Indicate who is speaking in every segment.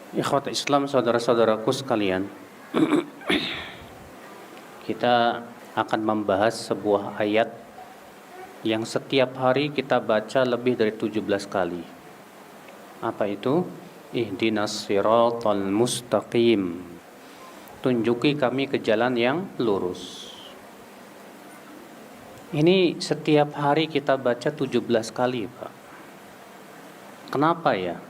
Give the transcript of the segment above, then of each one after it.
Speaker 1: Ikhwat Islam, saudara-saudaraku sekalian, kita akan membahas sebuah ayat yang setiap hari kita baca lebih dari 17 kali. Apa itu? Ihdinas siratal mustaqim. Tunjuki kami ke jalan yang lurus. Ini setiap hari kita baca 17 kali, Pak. Kenapa ya?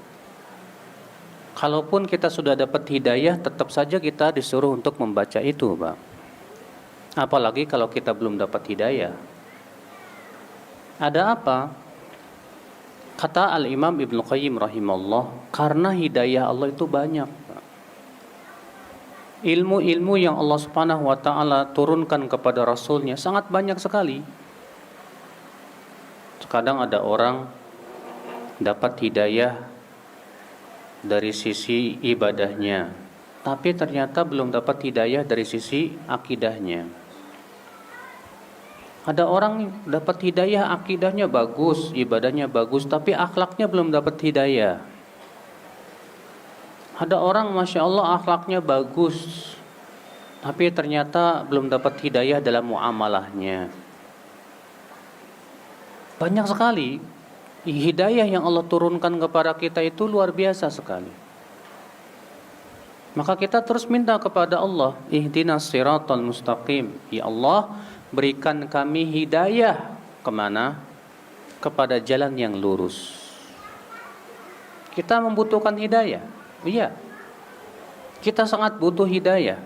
Speaker 1: Kalaupun kita sudah dapat hidayah, tetap saja kita disuruh untuk membaca itu, Pak. Apalagi kalau kita belum dapat hidayah. Ada apa? Kata Al-Imam Ibnu Qayyim rahimahullah, karena hidayah Allah itu banyak, Pak. Ilmu-ilmu yang Allah Subhanahu wa taala turunkan kepada Rasulnya sangat banyak sekali. Kadang ada orang dapat hidayah dari sisi ibadahnya, tapi ternyata belum dapat hidayah dari sisi akidahnya. Ada orang dapat hidayah, akidahnya bagus, ibadahnya bagus, tapi akhlaknya belum dapat hidayah. Ada orang Masya Allah akhlaknya bagus, tapi ternyata belum dapat hidayah dalam muamalahnya. Banyak sekali hidayah yang Allah turunkan kepada kita itu luar biasa sekali. Maka kita terus minta kepada Allah, ihdinas siratal mustaqim. Ya Allah, berikan kami hidayah kemana? Kepada jalan yang lurus. Kita membutuhkan hidayah. Iya. Kita sangat butuh hidayah.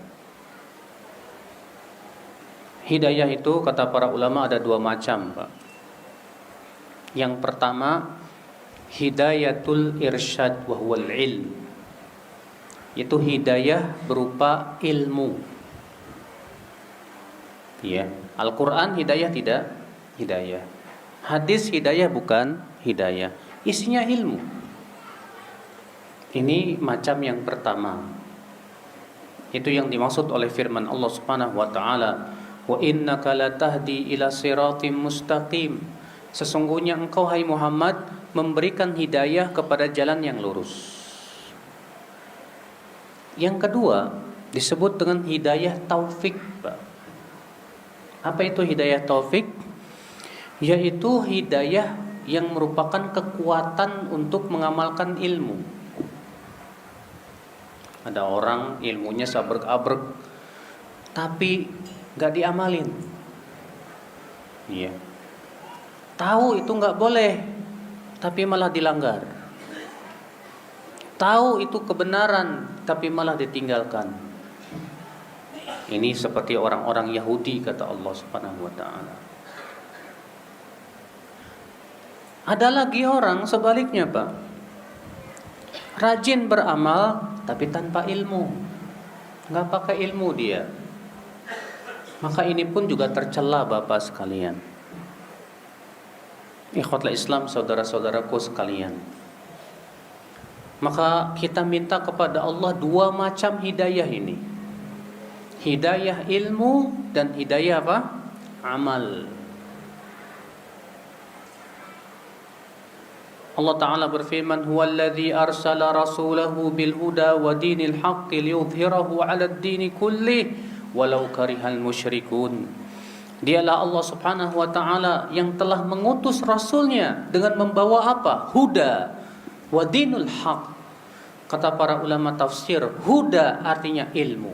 Speaker 1: Hidayah itu kata para ulama ada dua macam, Pak. Yang pertama, hidayatul irsyad wa huwal ilm. Itu hidayah berupa ilmu. Ya, Al-Qur'an hidayah tidak? Hidayah. Hadis hidayah bukan hidayah. Isinya ilmu. Ini macam yang pertama. Itu yang dimaksud oleh firman Allah Subhanahu wa taala, "Wa innaka latahdi ila siratim mustaqim." Sesungguhnya engkau hai Muhammad memberikan hidayah kepada jalan yang lurus. Yang kedua disebut dengan hidayah taufik, Pak. Apa itu hidayah taufik? Yaitu hidayah yang merupakan kekuatan untuk mengamalkan ilmu. Ada orang ilmunya sabrek-abrek, tapi gak diamalin. Iya. Tahu itu nggak boleh, tapi malah dilanggar. Tahu itu kebenaran, tapi malah ditinggalkan. Ini seperti orang-orang Yahudi kata Allah Subhanahu wa taala. Ada lagi orang sebaliknya, Pak. Rajin beramal tapi tanpa ilmu. Nggak pakai ilmu dia. Maka ini pun juga tercela Bapak sekalian. Ikhwatul Islam, saudara-saudaraku sekalian. Maka kita minta kepada Allah dua macam hidayah ini. Hidayah ilmu dan hidayah apa? Amal. Allah Ta'ala berfirman, "Huwallazi arsala rasulahu bil huda wa dinil haqqi liyudhhirahu 'alad dini kullih walau karihal musyrikun." Dialah Allah Subhanahu wa taala yang telah mengutus rasulnya dengan membawa apa? Huda wa dinul haq. Kata para ulama tafsir, huda artinya ilmu,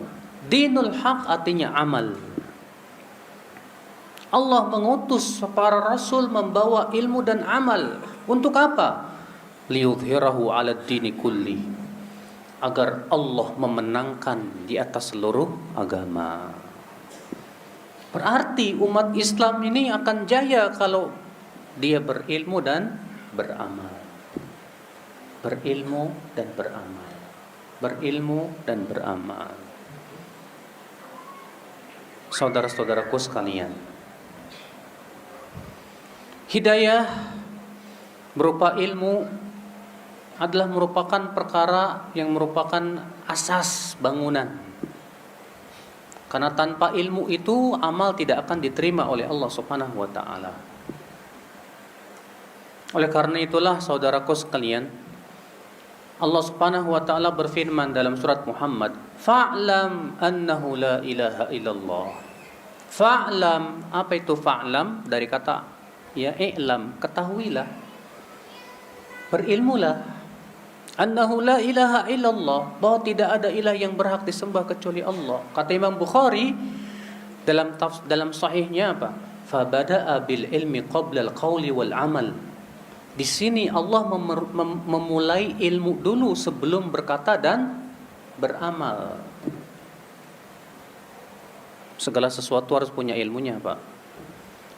Speaker 1: dinul haq artinya amal. Allah mengutus para rasul membawa ilmu dan amal. Untuk apa? Liyudhhirahu 'alad dini kulli. Agar Allah memenangkan di atas seluruh agama. Berarti umat Islam ini akan jaya kalau dia berilmu dan beramal. Berilmu dan beramal. Berilmu dan beramal. Saudara-saudaraku sekalian, hidayah berupa ilmu adalah merupakan perkara yang merupakan asas bangunan. Karena tanpa ilmu itu amal tidak akan diterima oleh Allah Subhanahu wa taala. Oleh karena itulah saudaraku sekalian, Allah Subhanahu wa taala berfirman dalam surat Muhammad, "Fa'lam annahu la ilaha illallah." Fa'lam, apa itu fa'lam? Dari kata ya i'lam, ketahuilah. Berilmulah. Annahu la ilaha illallah, bahwa tidak ada ilah yang berhak disembah kecuali Allah. Kata Imam Bukhari dalam sahihnya apa? Fabada'a bil ilmi qabla al-qawli wal amal. Di sini Allah memulai ilmu dulu sebelum berkata dan beramal. Segala sesuatu harus punya ilmunya, Pak.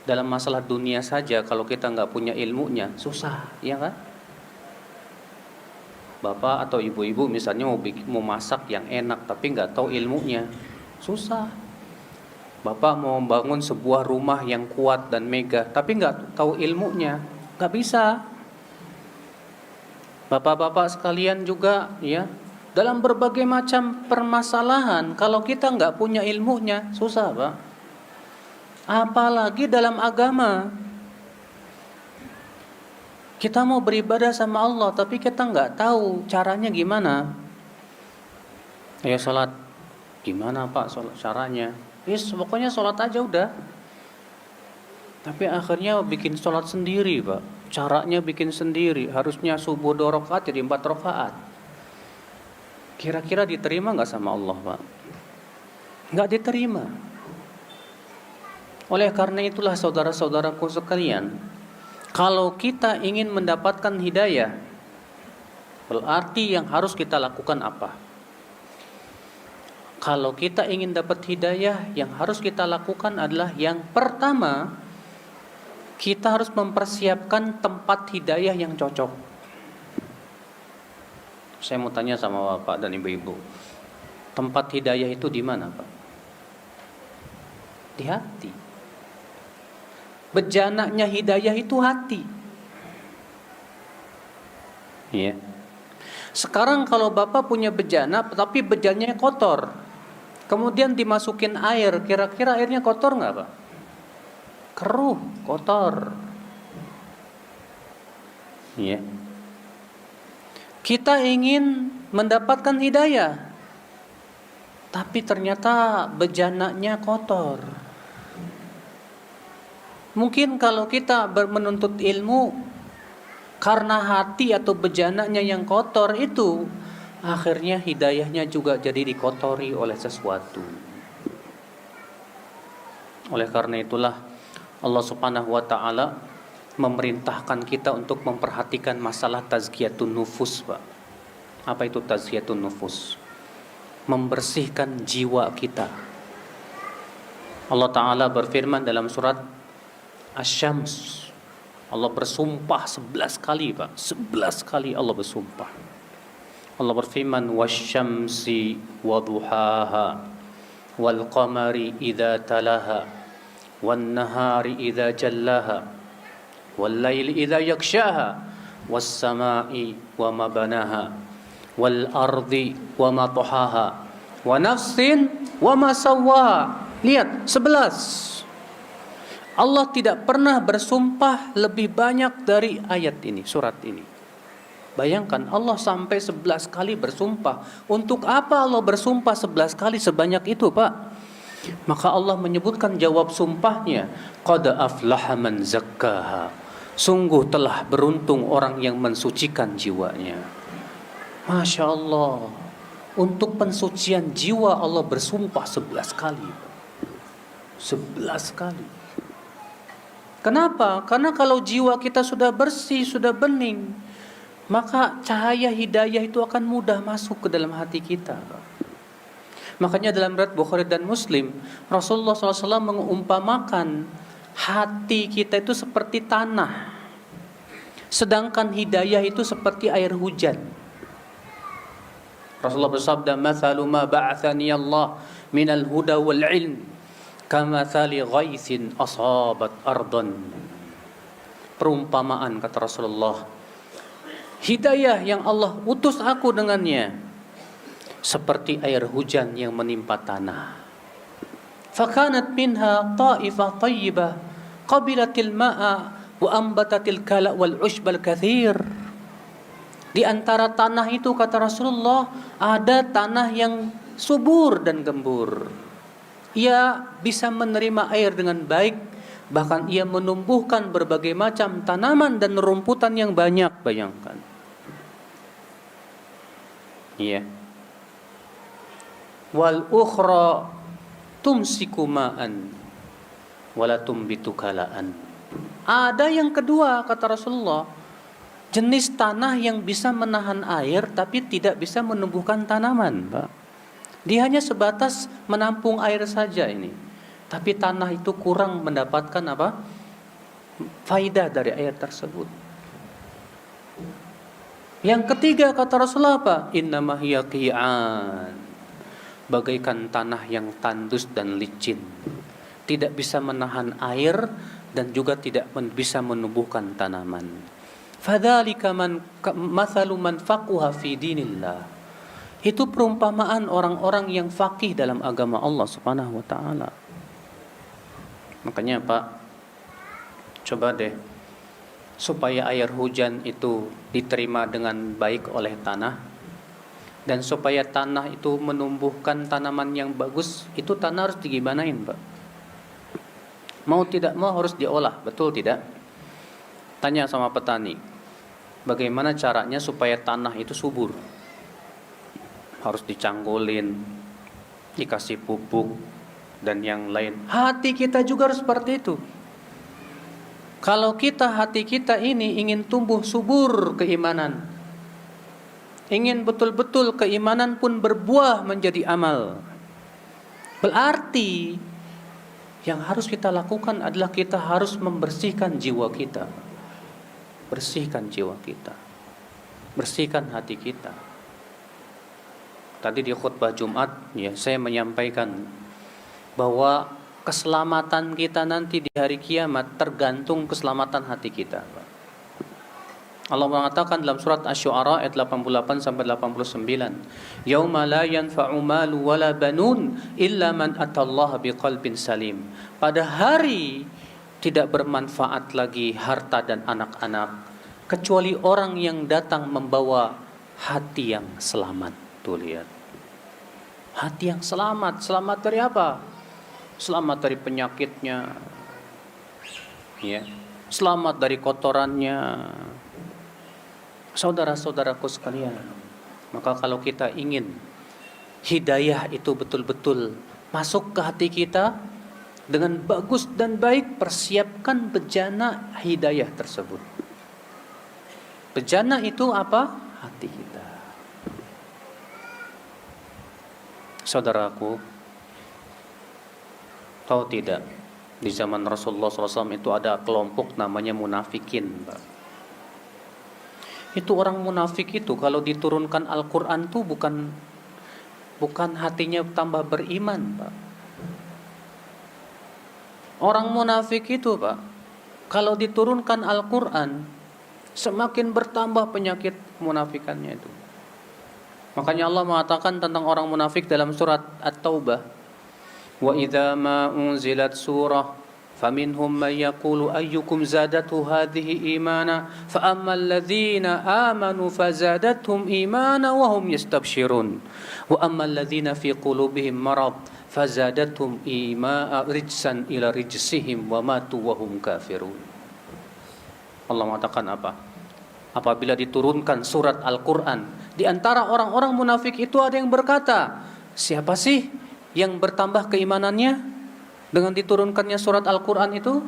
Speaker 1: Dalam masalah dunia saja kalau kita nggak punya ilmunya susah, ya kan? Bapak atau ibu-ibu misalnya mau masak yang enak tapi nggak tahu ilmunya, susah. Bapak mau bangun sebuah rumah yang kuat dan megah tapi nggak tahu ilmunya, nggak bisa. Bapak-bapak sekalian juga ya, dalam berbagai macam permasalahan kalau kita nggak punya ilmunya susah, Pak. Apalagi dalam agama. Kita mau beribadah sama Allah tapi kita nggak tahu caranya gimana. Ayo sholat, gimana Pak sholat caranya? Pokoknya sholat aja udah. Tapi akhirnya bikin sholat sendiri, Pak. Caranya bikin sendiri. Harusnya subuh 2 rakaat jadi 4 rakaat. Kira-kira diterima nggak sama Allah, Pak? Nggak diterima. Oleh karena itulah saudara-saudaraku sekalian, kalau kita ingin mendapatkan hidayah, berarti yang harus kita lakukan apa? Kalau kita ingin dapat hidayah, yang harus kita lakukan adalah yang pertama, kita harus mempersiapkan tempat hidayah yang cocok. Saya mau tanya sama Bapak dan Ibu-ibu, tempat hidayah itu di mana, Pak? Di hati. Bejananya hidayah itu hati. Iya. Sekarang kalau Bapak punya bejana, tapi bejananya kotor, kemudian dimasukin air, kira-kira airnya kotor nggak, Pak? Keruh, kotor. Iya. Kita ingin mendapatkan hidayah, tapi ternyata bejananya kotor. Mungkin kalau kita menuntut ilmu karena hati atau bejananya yang kotor itu, akhirnya hidayahnya juga jadi dikotori oleh sesuatu. Oleh karena itulah Allah Subhanahu wa taala memerintahkan kita untuk memperhatikan masalah tazkiyatun nufus, Pak. Apa itu tazkiyatun nufus? Membersihkan jiwa kita. Allah taala berfirman dalam surat Asy-Syams. Allah bersumpah 11 kali, Pak. 11 kali Allah bersumpah. Allah berfirman, "Wasyamsi wadhuhaha wal qamari idza talaha wan nahari idza jallaha wal laili idza yaghshaha was samai wa ma banaha wal ardi wa ma tahaha wa nafsin wa ma sawwaha." Lihat, 11. Allah tidak pernah bersumpah lebih banyak dari ayat ini, surat ini. Bayangkan Allah sampai 11 kali bersumpah. Untuk apa Allah bersumpah 11 kali sebanyak itu, Pak? Maka Allah menyebutkan jawab sumpahnya, qad aflaha man zakkaha. Sungguh telah beruntung orang yang mensucikan jiwanya. Masya Allah. Untuk pensucian jiwa Allah bersumpah 11 kali. 11 kali. Kenapa? Karena kalau jiwa kita sudah bersih, sudah bening, maka cahaya hidayah itu akan mudah masuk ke dalam hati kita. Makanya dalam riwayat Bukhari dan Muslim, Rasulullah SAW mengumpamakan hati kita itu seperti tanah, sedangkan hidayah itu seperti air hujan. Rasulullah bersabda, "Mathalu ma ba'athani Allah minal huda wal ilm kamathali ghaithin asabat ardan." Perumpamaan, kata Rasulullah, hidayah yang Allah utus aku dengannya seperti air hujan yang menimpa tanah. Fakanat minha ta'ifah tayyibah qabilatil ma'a wa ambatatil kala wal ushbal kathir. Di antara tanah itu kata Rasulullah ada tanah yang subur dan gembur. Ia bisa menerima air dengan baik, bahkan ia menumbuhkan berbagai macam tanaman dan rumputan yang banyak, bayangkan. Iya. Wal ukhra tumsiku ma'an wala tumbitu kalaan. Ada yang kedua kata Rasulullah, jenis tanah yang bisa menahan air tapi tidak bisa menumbuhkan tanaman, Pak. Dia hanya sebatas menampung air saja ini. Tapi tanah itu kurang mendapatkan apa? Faidah dari air tersebut. Yang ketiga kata Rasulullah apa? Innama hiya qi'an. Bagaikan tanah yang tandus dan licin. Tidak bisa menahan air dan juga tidak bisa menumbuhkan tanaman. Fadzalika mathalu man faquha fi dinillah. Itu perumpamaan orang-orang yang faqih dalam agama Allah Subhanahu wa taala. Makanya Pak, coba deh supaya air hujan itu diterima dengan baik oleh tanah dan supaya tanah itu menumbuhkan tanaman yang bagus, itu tanah harus digimanain, Pak? Mau tidak mau harus diolah, betul tidak? Tanya sama petani, bagaimana caranya supaya tanah itu subur? Harus dicanggulin, dikasih pupuk dan yang lain. Hati kita juga harus seperti itu. Kalau hati kita ini ingin tumbuh subur keimanan, ingin betul-betul keimanan pun berbuah menjadi amal, berarti yang harus kita lakukan adalah kita harus membersihkan jiwa kita. Bersihkan jiwa kita, bersihkan hati kita. Tadi di khutbah Jumat ya saya menyampaikan bahwa keselamatan kita nanti di hari kiamat tergantung keselamatan hati kita. Allah mengatakan dalam surat Asy-Syu'ara ayat 88 sampai 89, "Yauma la yanfa'u malu wala banun illa man atallaha biqalbin salim." Pada hari tidak bermanfaat lagi harta dan anak-anak kecuali orang yang datang membawa hati yang selamat. Tuh lihat. Hati yang selamat. Selamat dari apa? Selamat dari penyakitnya. Ya. Selamat dari kotorannya. Saudara-saudaraku sekalian, maka kalau kita ingin hidayah itu betul-betul masuk ke hati kita dengan bagus dan baik, persiapkan bejana hidayah tersebut. Bejana itu apa? Hati kita. Saudaraku, tahu tidak, di zaman Rasulullah SAW itu ada kelompok namanya munafikin, Pak. Itu orang munafik itu kalau diturunkan Al-Quran tuh bukan hatinya tambah beriman, Pak. Orang munafik itu, Pak, kalau diturunkan Al-Quran semakin bertambah penyakit munafikannya itu. Makanya Allah mengatakan tentang orang munafik dalam surat At-Taubah, "Wa idza ma unzilat surah فَمِنْهُمْ مَنْ يَقُولُ أَيُّكُمْ زَادَتْهُ هَذِهِ إِيمَانًا فَأَمَّا الَّذِينَ آمَنُوا فَزَادَتْهُمْ إِيمَانًا وَهُمْ يَسْتَبْشِرُونَ وَأَمَّا الَّذِينَ فِي قُلُوبِهِمْ مَرَضٌ فَزَادَتْهُمْ رِجْسًا إِلَى رِجْسِهِمْ وَمَاتُوا وَهُمْ كَافِرُونَ. Allah mengatakan apa? Apabila diturunkan surat Al-Quran, di antara orang-orang munafik itu ada yang berkata, siapa sih yang bertambah keimanannya dengan diturunkannya surat Al-Quran itu?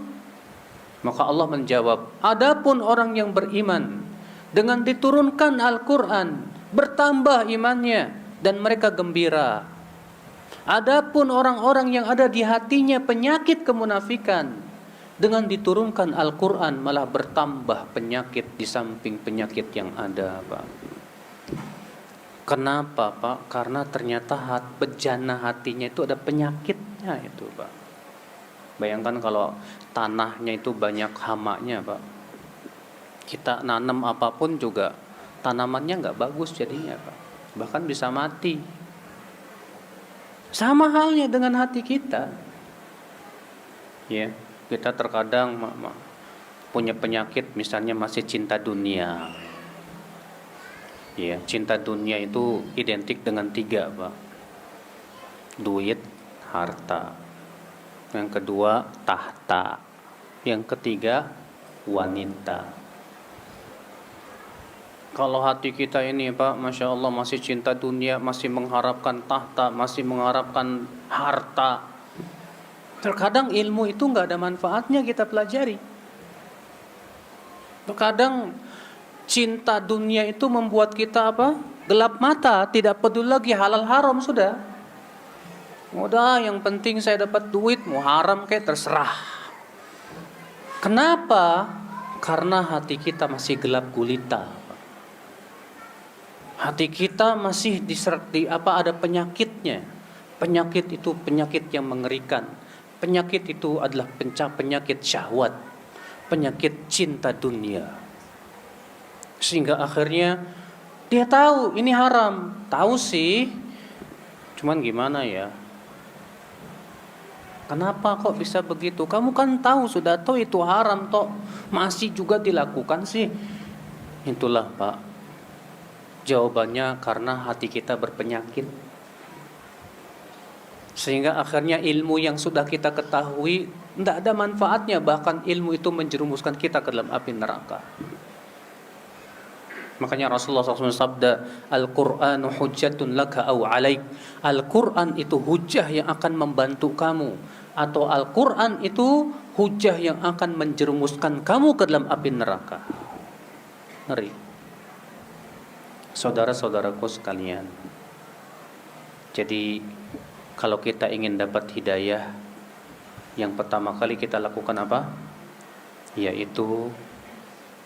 Speaker 1: Maka Allah menjawab, adapun orang yang beriman dengan diturunkan Al-Quran bertambah imannya dan mereka gembira. Adapun orang-orang yang ada di hatinya penyakit kemunafikan, dengan diturunkan Al-Quran malah bertambah penyakit di samping penyakit yang ada, Pak. Kenapa, Pak? Karena ternyata bejana hatinya itu ada penyakitnya itu, Pak. Bayangkan kalau tanahnya itu banyak hamanya, Pak. Kita nanam apapun juga tanamannya nggak bagus jadinya, Pak. Bahkan bisa mati. Sama halnya dengan hati kita. Ya, kita terkadang punya penyakit misalnya masih cinta dunia. Ya, cinta dunia itu identik dengan 3, Pak. Duit, harta. Yang kedua, tahta. Yang ketiga, wanita. Kalau hati kita ini, Pak, Masya Allah, masih cinta dunia, masih mengharapkan tahta, masih mengharapkan harta, terkadang ilmu itu nggak ada manfaatnya kita pelajari. Terkadang cinta dunia itu membuat kita apa? Gelap mata, tidak peduli lagi halal haram sudah. Udah, yang penting saya dapat duit, mau haram kayak terserah. Kenapa? Karena hati kita masih gelap gulita. Hati kita masih ada penyakitnya. Penyakit itu penyakit yang mengerikan. Penyakit itu adalah penyakit syahwat, penyakit cinta dunia. Sehingga akhirnya dia tahu ini haram, tahu sih. Cuman gimana ya? Kenapa kok bisa begitu? Kamu kan tahu, sudah tahu itu haram toh, masih juga dilakukan sih. Itulah, Pak, jawabannya karena hati kita berpenyakit. Sehingga akhirnya ilmu yang sudah kita ketahui tidak ada manfaatnya, bahkan ilmu itu menjerumuskan kita ke dalam api neraka. Makanya Rasulullah SAW sabda, Al-Qur'anu hujjatun laka aw alaik. Al-Qur'an itu hujjah yang akan membantu kamu, atau Al-Qur'an itu hujjah yang akan menjerumuskan kamu ke dalam api neraka. Ngeri. Saudara-saudaraku sekalian, jadi kalau kita ingin dapat hidayah, yang pertama kali kita lakukan apa? Yaitu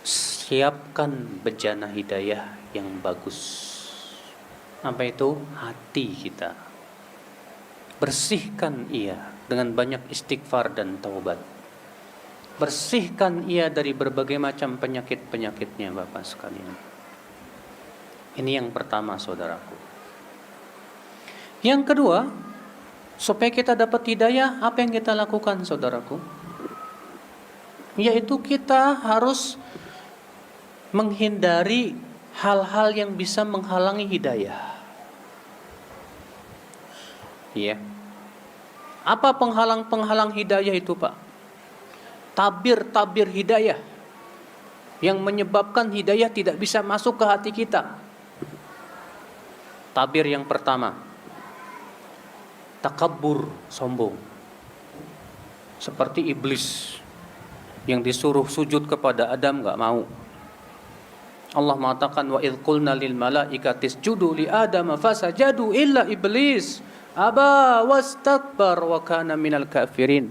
Speaker 1: siapkan bejana hidayah yang bagus. Apa itu? Hati kita. Bersihkan ia dengan banyak istighfar dan taubat. Bersihkan ia dari berbagai macam penyakit-penyakitnya, Bapak sekalian. Ini yang pertama, saudaraku. Yang kedua, supaya kita dapat hidayah, apa yang kita lakukan, saudaraku? Yaitu kita harus menghindari hal-hal yang bisa menghalangi hidayah. Iya. Apa penghalang-penghalang hidayah itu, Pak? Tabir-tabir hidayah yang menyebabkan hidayah tidak bisa masuk ke hati kita. Tabir yang pertama, takabbur, sombong. Seperti iblis yang disuruh sujud kepada Adam enggak mau. Allah mengatakan, wa idh qulna lil malaikati isjudu li adama fasajadu illa iblis aba wastakbar wa kana minal kafirin.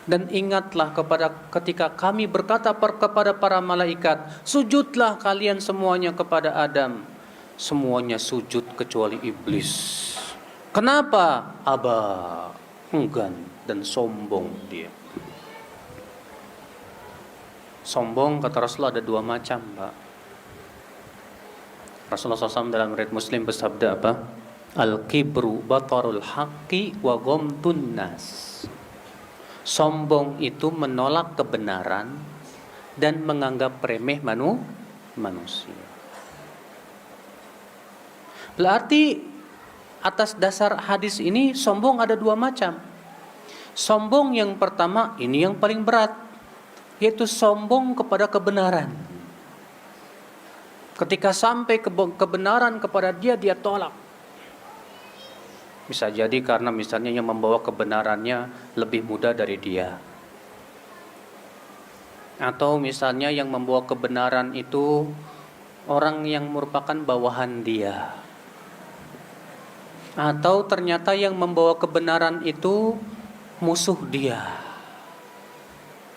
Speaker 1: Dan ingatlah ketika kami berkata kepada para malaikat, sujudlah kalian semuanya kepada Adam. Semuanya sujud kecuali iblis. Kenapa? Aba, enggan dan sombong dia. Sombong, kata Rasulullah, ada 2 macam, Pak. Rasulullah SAW dalam riwayat Muslim bersabda apa? Al-kibru batarul haqqi wa ghamtun nas. Sombong itu menolak kebenaran dan menganggap remeh manusia. Berarti atas dasar hadis ini sombong ada 2 macam. Sombong yang pertama, ini yang paling berat, yaitu sombong kepada kebenaran. Ketika sampai kebenaran kepada dia tolak. Bisa jadi karena misalnya yang membawa kebenarannya lebih muda dari dia. Atau misalnya yang membawa kebenaran itu orang yang merupakan bawahan dia. Atau ternyata yang membawa kebenaran itu musuh dia.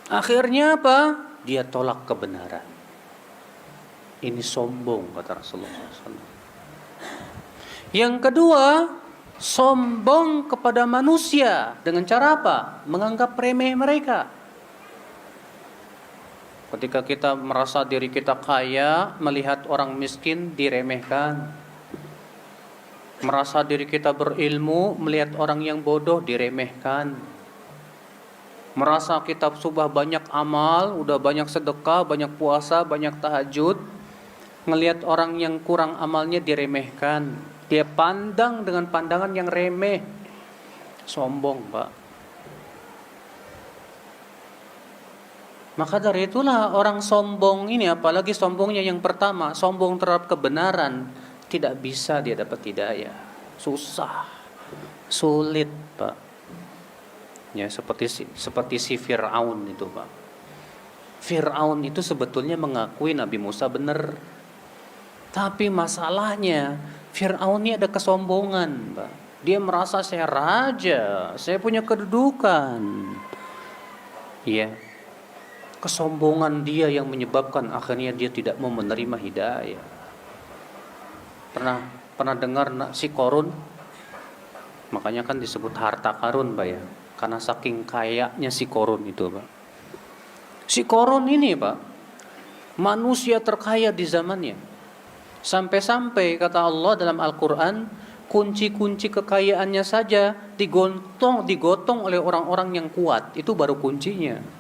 Speaker 1: Akhirnya apa? Dia tolak kebenaran. Ini sombong, kata Rasulullah SAW. Yang kedua, sombong kepada manusia. Dengan cara apa? Menganggap remeh mereka. Ketika kita merasa diri kita kaya, melihat orang miskin diremehkan. Merasa diri kita berilmu, melihat orang yang bodoh diremehkan. Merasa kita sudah banyak amal, udah banyak sedekah, banyak puasa, banyak tahajud, ngelihat orang yang kurang amalnya diremehkan. Dia pandang dengan pandangan yang remeh. Sombong, Pak. Maka dari itulah orang sombong ini, apalagi sombongnya yang pertama, sombong terhadap kebenaran, tidak bisa dia dapat hidayah. Susah, sulit, Pak. Ya, seperti si Fir'aun itu, Pak. Fir'aun itu sebetulnya mengakui Nabi Musa benar. Tapi masalahnya Fir'aun ini ada kesombongan, Pak. Dia merasa saya raja, saya punya kedudukan. Iya. Kesombongan dia yang menyebabkan akhirnya dia tidak mau menerima hidayah. Pernah dengar si Korun? Makanya kan disebut harta karun, Pak ya. Karena saking kayanya si Korun itu, Pak. Si Korun ini, Pak, manusia terkaya di zamannya. Sampai-sampai kata Allah dalam Al-Quran, kunci-kunci kekayaannya saja digotong oleh orang-orang yang kuat. Itu baru kuncinya.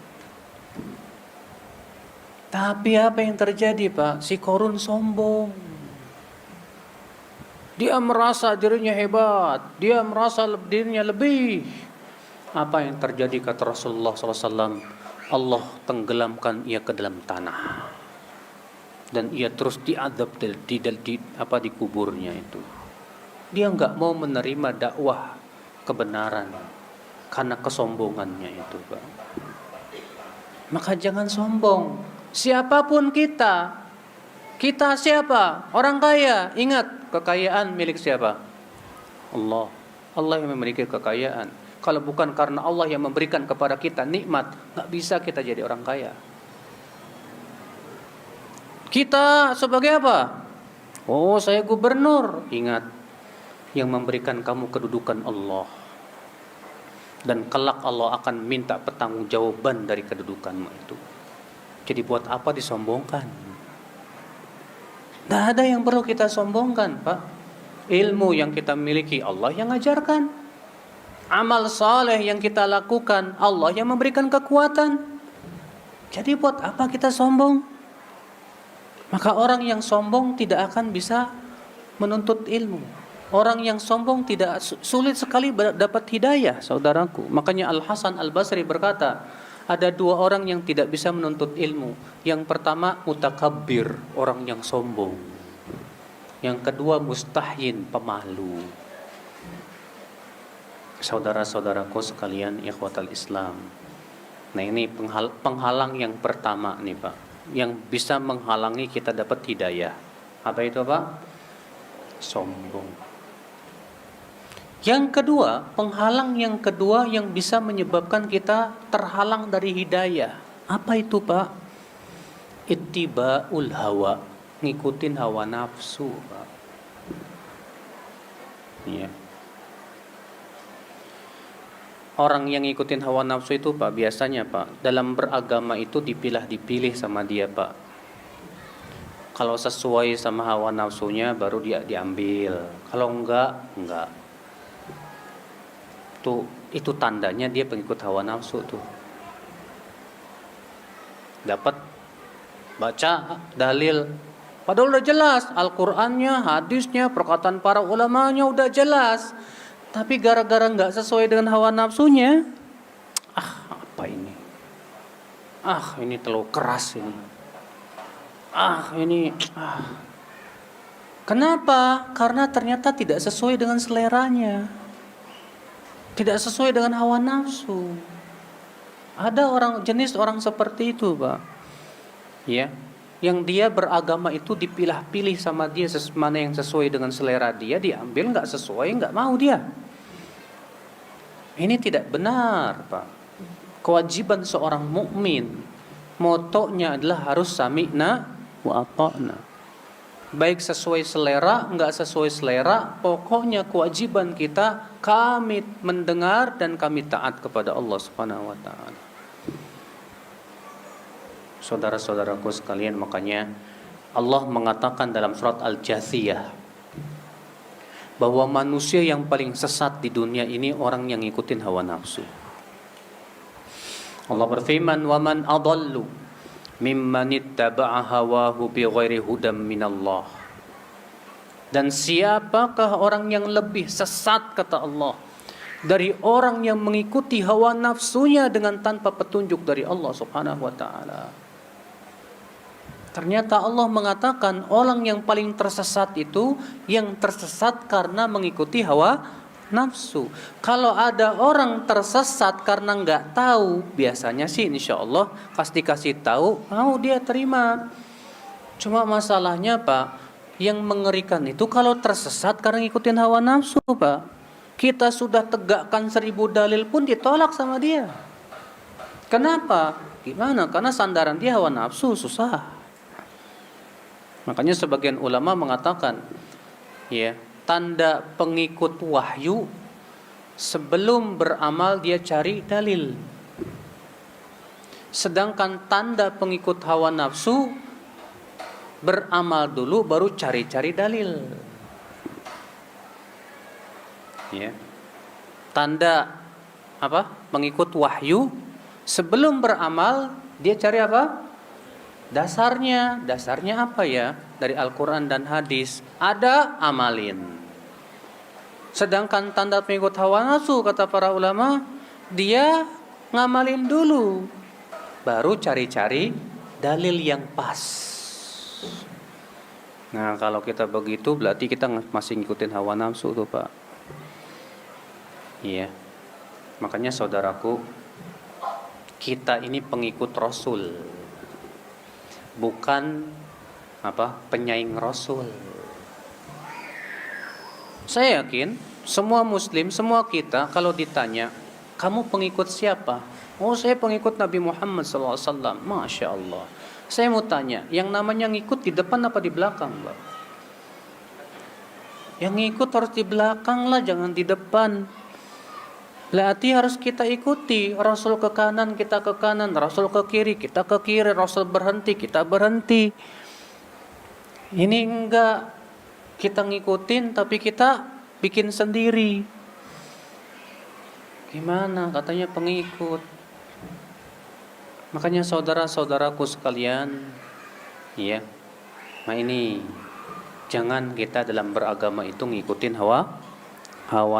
Speaker 1: Tapi apa yang terjadi, Pak? Si Korun sombong. Dia merasa dirinya hebat. Dia merasa dirinya lebih. Apa yang terjadi kata Rasulullah SAW? Allah tenggelamkan ia ke dalam tanah. Dan ia terus diadab di kuburnya itu. Dia enggak mau menerima dakwah kebenaran karena kesombongannya itu, Pak. Maka jangan sombong. Siapapun kita siapa? Orang kaya. Ingat, kekayaan milik siapa? Allah. Allah yang memiliki kekayaan. Kalau bukan karena Allah yang memberikan kepada kita nikmat, gak bisa kita jadi orang kaya. Kita sebagai apa? Oh, saya gubernur. Ingat, yang memberikan kamu kedudukan Allah. Dan kelak Allah akan minta pertanggungjawaban dari kedudukanmu itu. Jadi buat apa disombongkan? Tidak ada yang perlu kita sombongkan, Pak. Ilmu yang kita miliki Allah yang ajarkan. Amal saleh yang kita lakukan Allah yang memberikan kekuatan. Jadi buat apa kita sombong? Maka orang yang sombong tidak akan bisa menuntut ilmu. Orang yang sombong tidak sulit sekali dapat hidayah, saudaraku. Makanya Al-Hasan Al-Basri berkata, ada dua orang yang tidak bisa menuntut ilmu. Yang pertama mutakabbir, orang yang sombong. Yang kedua mustahyin, pemalu. Saudara-saudaraku sekalian, ikhwatal Islam. Nah, ini penghalang yang pertama nih, Pak, yang bisa menghalangi kita dapat hidayah. Apa itu, Pak? Sombong. Yang kedua, penghalang yang kedua yang bisa menyebabkan kita terhalang dari hidayah. Apa itu, Pak? Ittiba'ul hawa, ngikutin hawa nafsu, Pak. Ya. Orang yang ngikutin hawa nafsu itu, Pak, biasanya, Pak, dalam beragama itu dipilih sama dia, Pak. Kalau sesuai sama hawa nafsunya baru dia diambil. Kalau enggak. Itu tandanya dia pengikut hawa nafsu tuh. Dapat baca dalil, padahal udah jelas Al-Qur'annya, hadisnya, perkataan para ulamanya udah jelas. Tapi gara-gara enggak sesuai dengan hawa nafsunya, apa ini? Ini terlalu keras ini. Kenapa? Karena ternyata tidak sesuai dengan seleranya. Tidak sesuai dengan hawa nafsu. Ada jenis orang seperti itu, Pak. Ya, yang dia beragama itu dipilah-pilih sama dia, mana yang sesuai dengan selera dia diambil, enggak sesuai enggak mau dia. Ini tidak benar, Pak. Kewajiban seorang mukmin, motonya adalah harus sami'na wa ata'na. Baik sesuai selera, enggak sesuai selera, pokoknya kewajiban kita kami mendengar dan kami taat kepada Allah Subhanahu wa taala. Saudara-saudaraku sekalian, makanya Allah mengatakan dalam surat Al-Jathiyah bahwa manusia yang paling sesat di dunia ini orang yang ngikutin hawa nafsu. Allah berfirman, "Wa man adallu mimman ittaba'a hawahu bighairi hudam minallah. Dan siapakah orang yang lebih sesat, kata Allah, dari orang yang mengikuti hawa nafsunya dengan tanpa petunjuk dari Allah Subhanahu wa taala. Ternyata Allah mengatakan orang yang paling tersesat itu yang tersesat karena mengikuti hawa nafsu. Kalau ada orang tersesat karena nggak tahu, biasanya sih insya Allah pasti kasih tahu, mau dia terima. Cuma masalahnya Pak, yang mengerikan itu kalau tersesat karena ngikutin hawa nafsu Pak. Kita sudah tegakkan 1000 dalil pun ditolak sama dia. Kenapa? Gimana? Karena sandaran dia hawa nafsu, susah. Makanya sebagian ulama mengatakan, ya, tanda pengikut wahyu sebelum beramal dia cari dalil. Sedangkan tanda pengikut hawa nafsu beramal dulu baru cari-cari dalil. Ya. Tanda apa? Pengikut wahyu sebelum beramal dia cari apa? Dasarnya apa ya? Dari Al-Quran dan hadis. Ada, amalin. Sedangkan tanda pengikut hawa nafsu, kata para ulama, dia ngamalin dulu, baru cari-cari dalil yang pas. Nah, kalau kita begitu berarti kita masih ngikutin hawa nafsu tuh Pak. Iya. Makanya saudaraku, kita ini pengikut Rasul, bukan penyaing Rasul. Saya yakin semua muslim, semua kita kalau ditanya, kamu pengikut siapa? Oh, saya pengikut Nabi Muhammad SAW. Masya Allah. Saya mau tanya, yang namanya ngikut di depan apa di belakang, Pak? Yang ngikut harus di belakang lah, jangan di depan. Berarti harus kita ikuti. Rasul ke kanan, kita ke kanan. Rasul ke kiri, kita ke kiri. Rasul berhenti, kita berhenti. Ini enggak, kita ngikutin tapi kita bikin sendiri. Gimana? Katanya pengikut. Makanya saudara-saudaraku sekalian, ya, nah ini jangan kita dalam beragama itu ngikutin hawa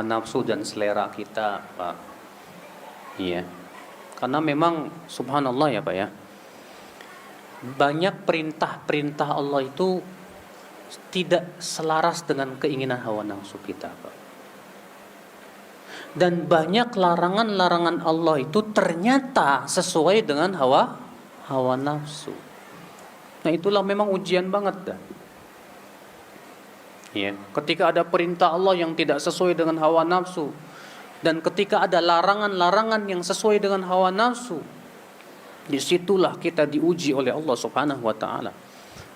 Speaker 1: nafsu dan selera kita, Pak. Iya. Karena memang subhanallah ya, Pak ya. Banyak perintah-perintah Allah itu tidak selaras dengan keinginan hawa nafsu kita, Pak. Dan banyak larangan-larangan Allah itu ternyata sesuai dengan hawa nafsu. Nah, itulah memang ujian banget dah. Ya, ketika ada perintah Allah yang tidak sesuai dengan hawa nafsu, dan ketika ada larangan-larangan yang sesuai dengan hawa nafsu, disitulah kita diuji oleh Allah Subhanahu wa taala.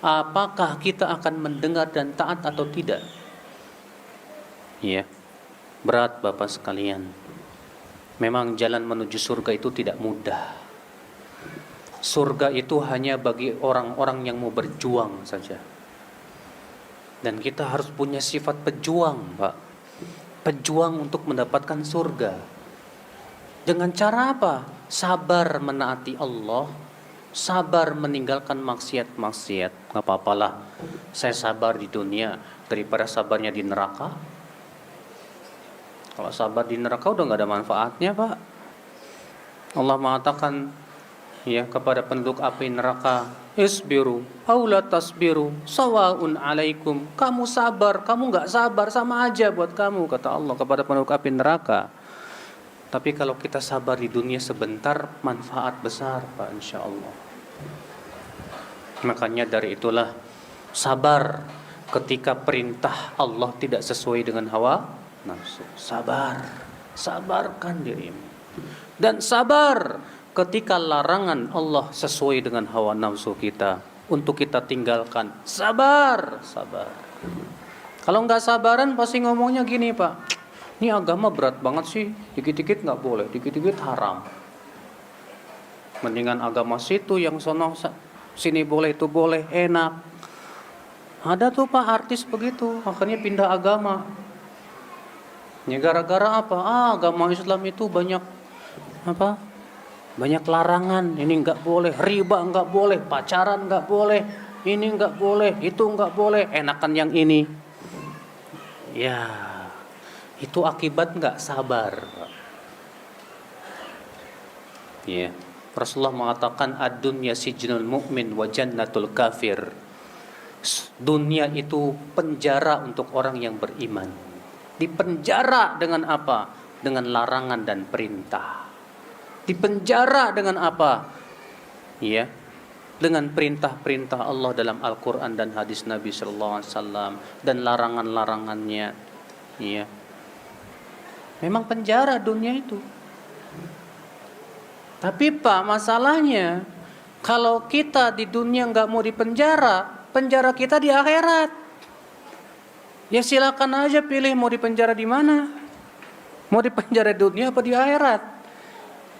Speaker 1: Apakah kita akan mendengar dan taat atau tidak? Ya. Berat Bapak sekalian. Memang jalan menuju surga itu tidak mudah. Surga itu hanya bagi orang-orang yang mau berjuang saja. Dan kita harus punya sifat pejuang, Pak. Pejuang untuk mendapatkan surga. Dengan cara apa? Sabar menaati Allah, sabar meninggalkan maksiat-maksiat. Gak apa-apalah, saya sabar di dunia daripada sabarnya di neraka. Kalau sabar di neraka udah gak ada manfaatnya, Pak. Allah mengatakan ya kepada penduduk api neraka, isbiru aw la tasbiru sawaun alaikum. Kamu sabar, kamu gak sabar, sama aja buat kamu, kata Allah kepada penduduk api neraka. Tapi kalau kita sabar di dunia sebentar, manfaat besar, Pak, insya Allah. Makanya dari itulah sabar ketika perintah Allah tidak sesuai dengan hawa nafsu. Sabarkan dirimu. Dan sabar ketika larangan Allah sesuai dengan hawa nafsu kita untuk kita tinggalkan. Sabar. Kalau nggak sabaran pasti ngomongnya gini, Pak. Ini agama berat banget sih. Dikit-dikit nggak boleh, dikit-dikit haram. Mendingan agama situ yang sono sini boleh, itu boleh, enak. Ada tuh Pak artis begitu, akhirnya pindah agama. Ya gara-gara apa? Agama Islam itu banyak Banyak larangan, ini nggak boleh, riba nggak boleh, pacaran nggak boleh, ini nggak boleh, itu nggak boleh, enakan yang ini. Ya, itu akibat nggak sabar. Ya, Rasulullah mengatakan ad-dunya sijnul mu'min wa jannatul kafir. Dunia itu penjara untuk orang yang beriman. Dipenjara dengan apa? Dengan larangan dan perintah. Dipenjara dengan apa? Ya, dengan perintah-perintah Allah dalam Al-Quran dan hadis Nabi Sallallahu Alaihi Wasallam dan larangan-larangannya. Ya, memang penjara dunia itu. Tapi Pak, masalahnya kalau kita di dunia nggak mau dipenjara, penjara kita di akhirat. Ya silakan aja pilih mau dipenjara di mana. Mau dipenjara di dunia apa di akhirat.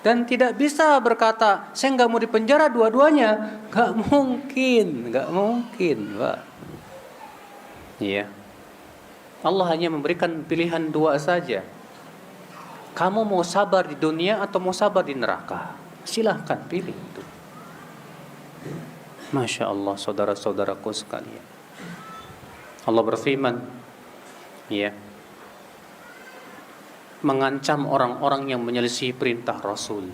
Speaker 1: Dan tidak bisa berkata, saya nggak mau dipenjara dua-duanya. Nggak mungkin, Pak. Iya. Allah hanya memberikan pilihan dua saja. Kamu mau sabar di dunia atau mau sabar di neraka? Silahkan pilih itu. Masya Allah, saudara-saudaraku sekalian. Allah berfirman, ya, mengancam orang-orang yang menyelisih perintah Rasul.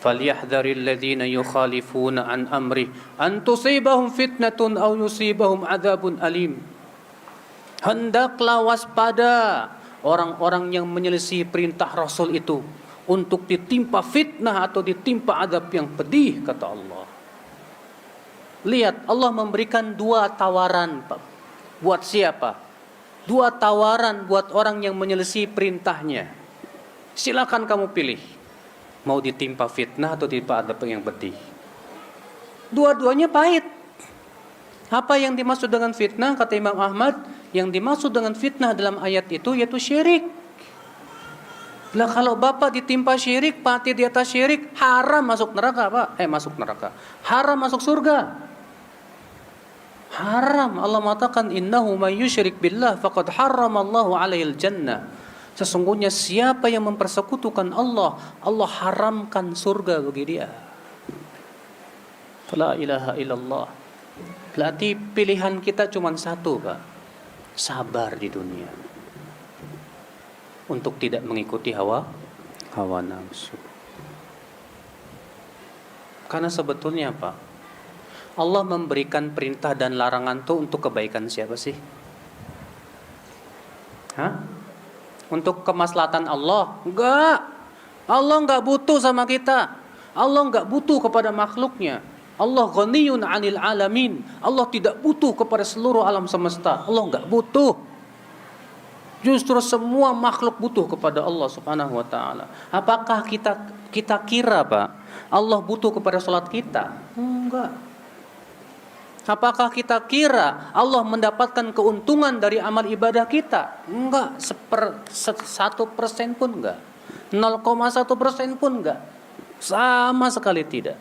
Speaker 1: Falyahdharil ladzina yukhalifuna an amri an tusibahum fitnatun aw yusibahum adzabun alim. Hendaklah waspada orang-orang yang menyelisih perintah Rasul itu untuk ditimpa fitnah atau ditimpa azab yang pedih, kata Allah. Lihat, Allah memberikan dua tawaran, Pak. Buat siapa? Dua tawaran buat orang yang menyelisih perintahnya. Silakan kamu pilih. Mau ditimpa fitnah atau ditimpa adab yang pedih. Dua-duanya pahit. Apa yang dimaksud dengan fitnah? Kata Imam Ahmad, yang dimaksud dengan fitnah dalam ayat itu yaitu syirik. Lah kalau bapak ditimpa syirik, mati di atas syirik, haram masuk neraka, Pak. Masuk neraka. Haram masuk surga. Haram. Allah mengatakan innahu may yusyrik billah faqad harramallahu alaihil jannah. Sesungguhnya siapa yang mempersekutukan Allah, Allah haramkan surga bagi dia. La ilaha illallah. Berarti pilihan kita cuma satu, Pak. Sabar di dunia. Untuk tidak mengikuti hawa nafsu. Karena sebetulnya, Pak, Allah memberikan perintah dan larangan itu untuk kebaikan siapa sih? Untuk kemaslahatan Allah? Enggak. Allah enggak butuh sama kita. Allah enggak butuh kepada makhluknya. Allah ghaniyun 'anil alamin. Allah tidak butuh kepada seluruh alam semesta. Allah enggak butuh. Justru semua makhluk butuh kepada Allah Subhanahu wa taala. Apakah kita kira, Pak, Allah butuh kepada salat kita? Enggak. Apakah kita kira Allah mendapatkan keuntungan dari amal ibadah kita? Enggak, 1% pun enggak. 0,1% pun enggak. Sama sekali tidak.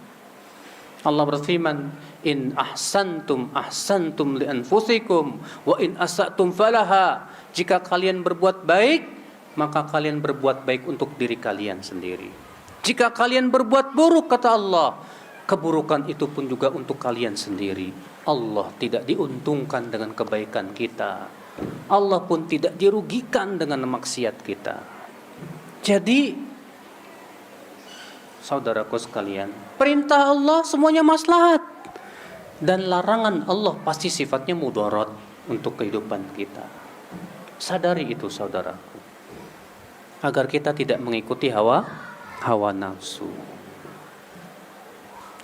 Speaker 1: Allah berfirman, in ahsantum ahsantum li anfusikum wa in asatum falaha. Jika kalian berbuat baik, maka kalian berbuat baik untuk diri kalian sendiri. Jika kalian berbuat buruk, kata Allah, keburukan itu pun juga untuk kalian sendiri. Allah tidak diuntungkan dengan kebaikan kita. Allah pun tidak dirugikan dengan maksiat kita. Jadi, saudaraku sekalian, perintah Allah semuanya maslahat. Dan larangan Allah pasti sifatnya mudarat untuk kehidupan kita. Sadari itu, saudaraku. Agar kita tidak mengikuti hawa nafsu.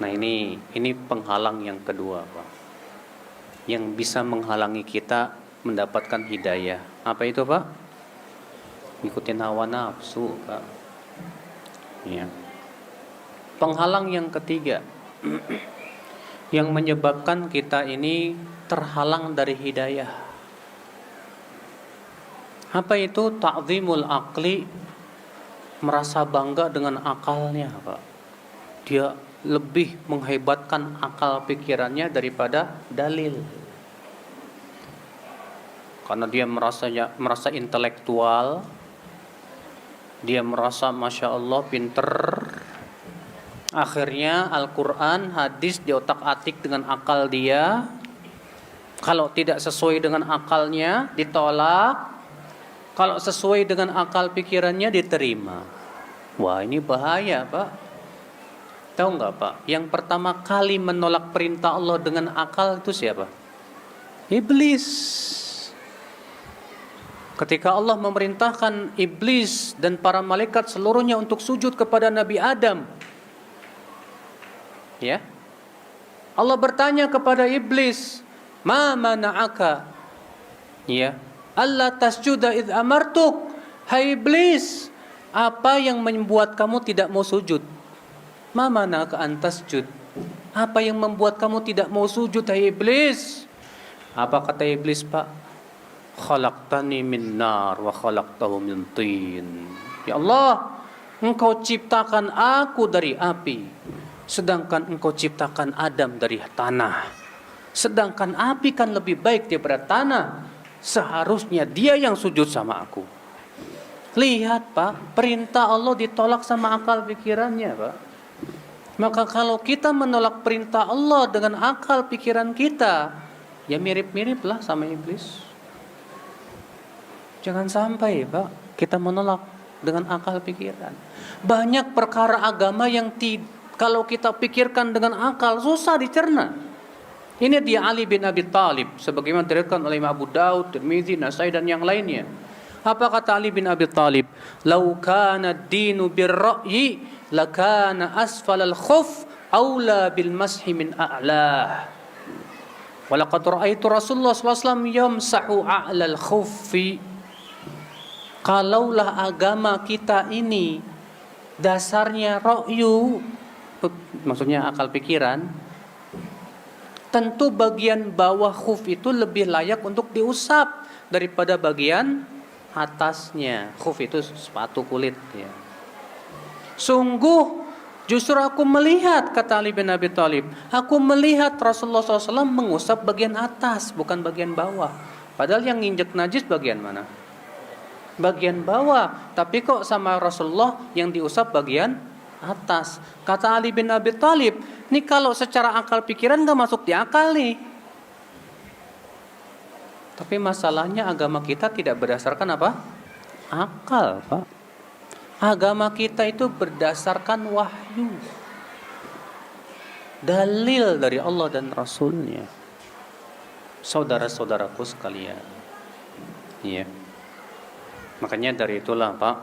Speaker 1: Nah ini penghalang yang kedua, Pak. Yang bisa menghalangi kita mendapatkan hidayah. Apa itu, Pak? Ngikutin hawa nafsu, Pak. Ya. Penghalang yang ketiga yang menyebabkan kita ini terhalang dari hidayah. Apa itu? Ta'zimul aqli, merasa bangga dengan akalnya, Pak. Dia lebih menghebatkan akal pikirannya daripada dalil. Karena dia merasa intelektual, dia merasa Masya Allah pinter, Akhirnya Al-Quran, hadis diotak-atik dengan akal dia. Kalau tidak sesuai dengan akalnya, ditolak. Kalau sesuai dengan akal pikirannya, diterima. Wah, ini bahaya, Pak. Tahu nggak, Pak? Yang pertama kali menolak perintah Allah dengan akal itu siapa? Iblis. Ketika Allah memerintahkan iblis dan para malaikat seluruhnya untuk sujud kepada Nabi Adam, ya, Allah bertanya kepada iblis, "Ma mana'aka?" Ya, "Allah tasjuda id amartuk." Hai iblis, apa yang membuat kamu tidak mau sujud? "Ma mana'aka an tasjud." Apa yang membuat kamu tidak mau sujud, hai iblis? Apa kata iblis, Pak? "Khalaqtani min nar wa khalaqtahu min tin." Ya Allah, Engkau ciptakan aku dari api, sedangkan Engkau ciptakan Adam dari tanah. Sedangkan api kan lebih baik daripada tanah. Seharusnya dia yang sujud sama aku. Lihat, Pak, perintah Allah ditolak sama akal pikirannya, Pak. Maka kalau kita menolak perintah Allah dengan akal pikiran kita, ya mirip-mirip lah sama iblis. Jangan sampai, Pak, kita menolak dengan akal pikiran. Banyak perkara agama yang kalau kita pikirkan dengan akal susah dicerna. Ini dia Ali bin Abi Thalib, sebagaimana diriwayatkan oleh Imam Abu Daud, Tirmizi, Nasai dan yang lainnya. Apa kata Ali bin Abi Thalib? "Lau kana ad-dinu bir-ra'yi lakana asfal al-khuf aula bil mashi min a'lah. Walaqad ra'aitu Rasulullah sallallahu alaihi wasallam yamsahu a'la al-khuffi." Kalaulah agama kita ini dasarnya ra'yu, maksudnya akal pikiran, tentu bagian bawah khuf itu lebih layak untuk diusap daripada bagian atasnya. Khuf itu sepatu kulit, ya. Sungguh justru aku melihat, kata Ali bin Abi Thalib, aku melihat Rasulullah SAW mengusap bagian atas, bukan bagian bawah. Padahal yang nginjek najis bagian mana? Bagian bawah. Tapi kok sama Rasulullah yang diusap bagian atas. Kata Ali bin Abi Thalib, ini kalau secara akal pikiran gak masuk di akal nih. Tapi masalahnya agama kita tidak berdasarkan apa? Akal, Pak. Agama kita itu berdasarkan wahyu, dalil dari Allah dan Rasulnya. Saudara-saudaraku sekalian, ya. Makanya dari itulah, Pak,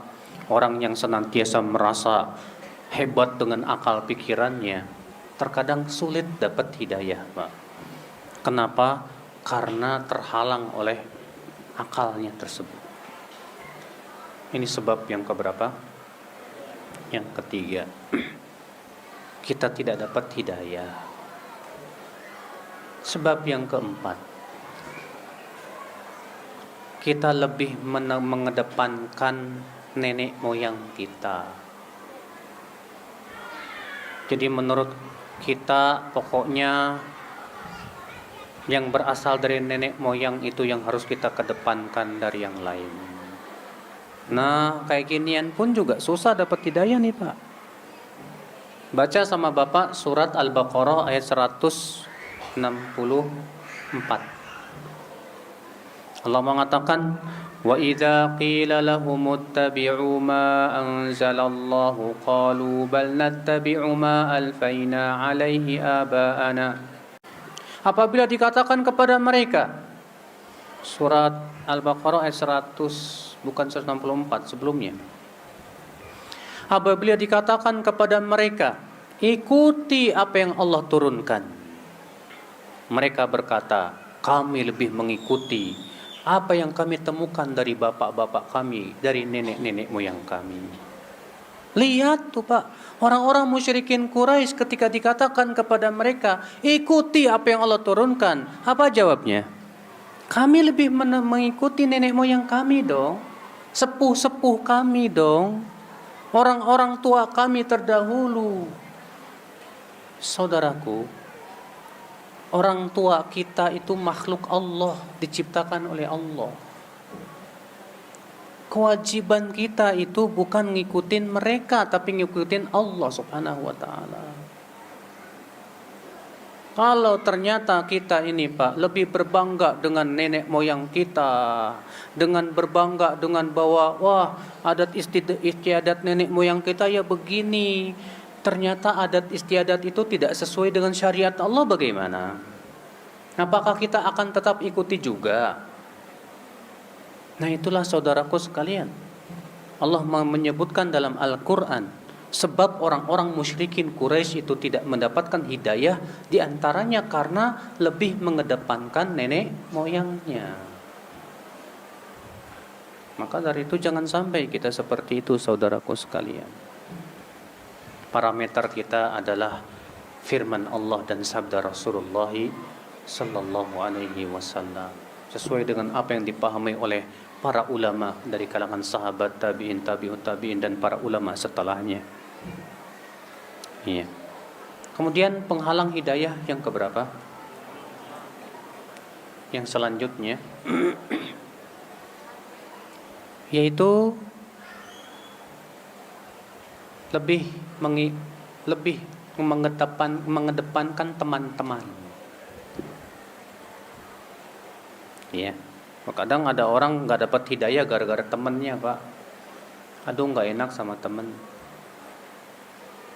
Speaker 1: orang yang senantiasa merasa hebat dengan akal pikirannya terkadang sulit dapat hidayah, Pak. Kenapa? Karena terhalang oleh akalnya tersebut. Ini sebab yang keberapa? Yang ketiga, kita tidak dapat hidayah. Sebab yang keempat, kita lebih mengedepankan nenek moyang kita. Jadi menurut kita pokoknya yang berasal dari nenek moyang itu yang harus kita kedepankan dari yang lain. Nah, kayak ginian pun juga susah dapat hidayah nih, Pak. Baca sama Bapak surat Al-Baqarah ayat 164. Allah mengatakan, "Wa idza qila lahum ittabi'u ma anzalallahu qalu bal nattabi'u ma alfaina 'alaihi aba'ana." Apabila dikatakan kepada mereka, surat Al-Baqarah ayat 100, bukan 164 sebelumnya. Apabila dikatakan kepada mereka, ikuti apa yang Allah turunkan, mereka berkata, kami lebih mengikuti apa yang kami temukan dari bapak-bapak kami, dari nenek-nenek moyang kami. Lihat tuh, Pak, orang-orang musyrikin Quraisy ketika dikatakan kepada mereka, ikuti apa yang Allah turunkan, apa jawabnya? Kami lebih mengikuti nenek moyang kami dong, sepuh-sepuh kami dong, orang-orang tua kami terdahulu. Saudaraku, orang tua kita itu makhluk Allah, diciptakan oleh Allah. Kewajiban kita itu bukan ngikutin mereka, tapi ngikutin Allah Subhanahu wa taala. Kalau ternyata kita ini Pak lebih berbangga dengan nenek moyang kita, dengan berbangga dengan bahwa wah adat istiadat nenek moyang kita ya begini, ternyata adat istiadat itu tidak sesuai dengan syariat Allah, bagaimana? Apakah kita akan tetap ikuti juga? Nah itulah saudaraku sekalian, Allah menyebutkan dalam Al-Quran, sebab orang-orang musyrikin Quraisy itu tidak mendapatkan hidayah diantaranya karena lebih mengedepankan nenek moyangnya. Maka dari itu jangan sampai kita seperti itu saudaraku sekalian. Parameter kita adalah firman Allah dan sabda Rasulullah sallallahu alaihi wasallam, sesuai dengan apa yang dipahami oleh para ulama dari kalangan sahabat, tabi'in, tabi'ut tabi'in, dan para ulama setelahnya. Iya. Kemudian penghalang hidayah yang keberapa? Yang selanjutnya yaitu lebih mengedepankan teman-teman. Iya. Kadang ada orang nggak dapat hidayah gara-gara temennya Pak. Aduh nggak enak sama temen.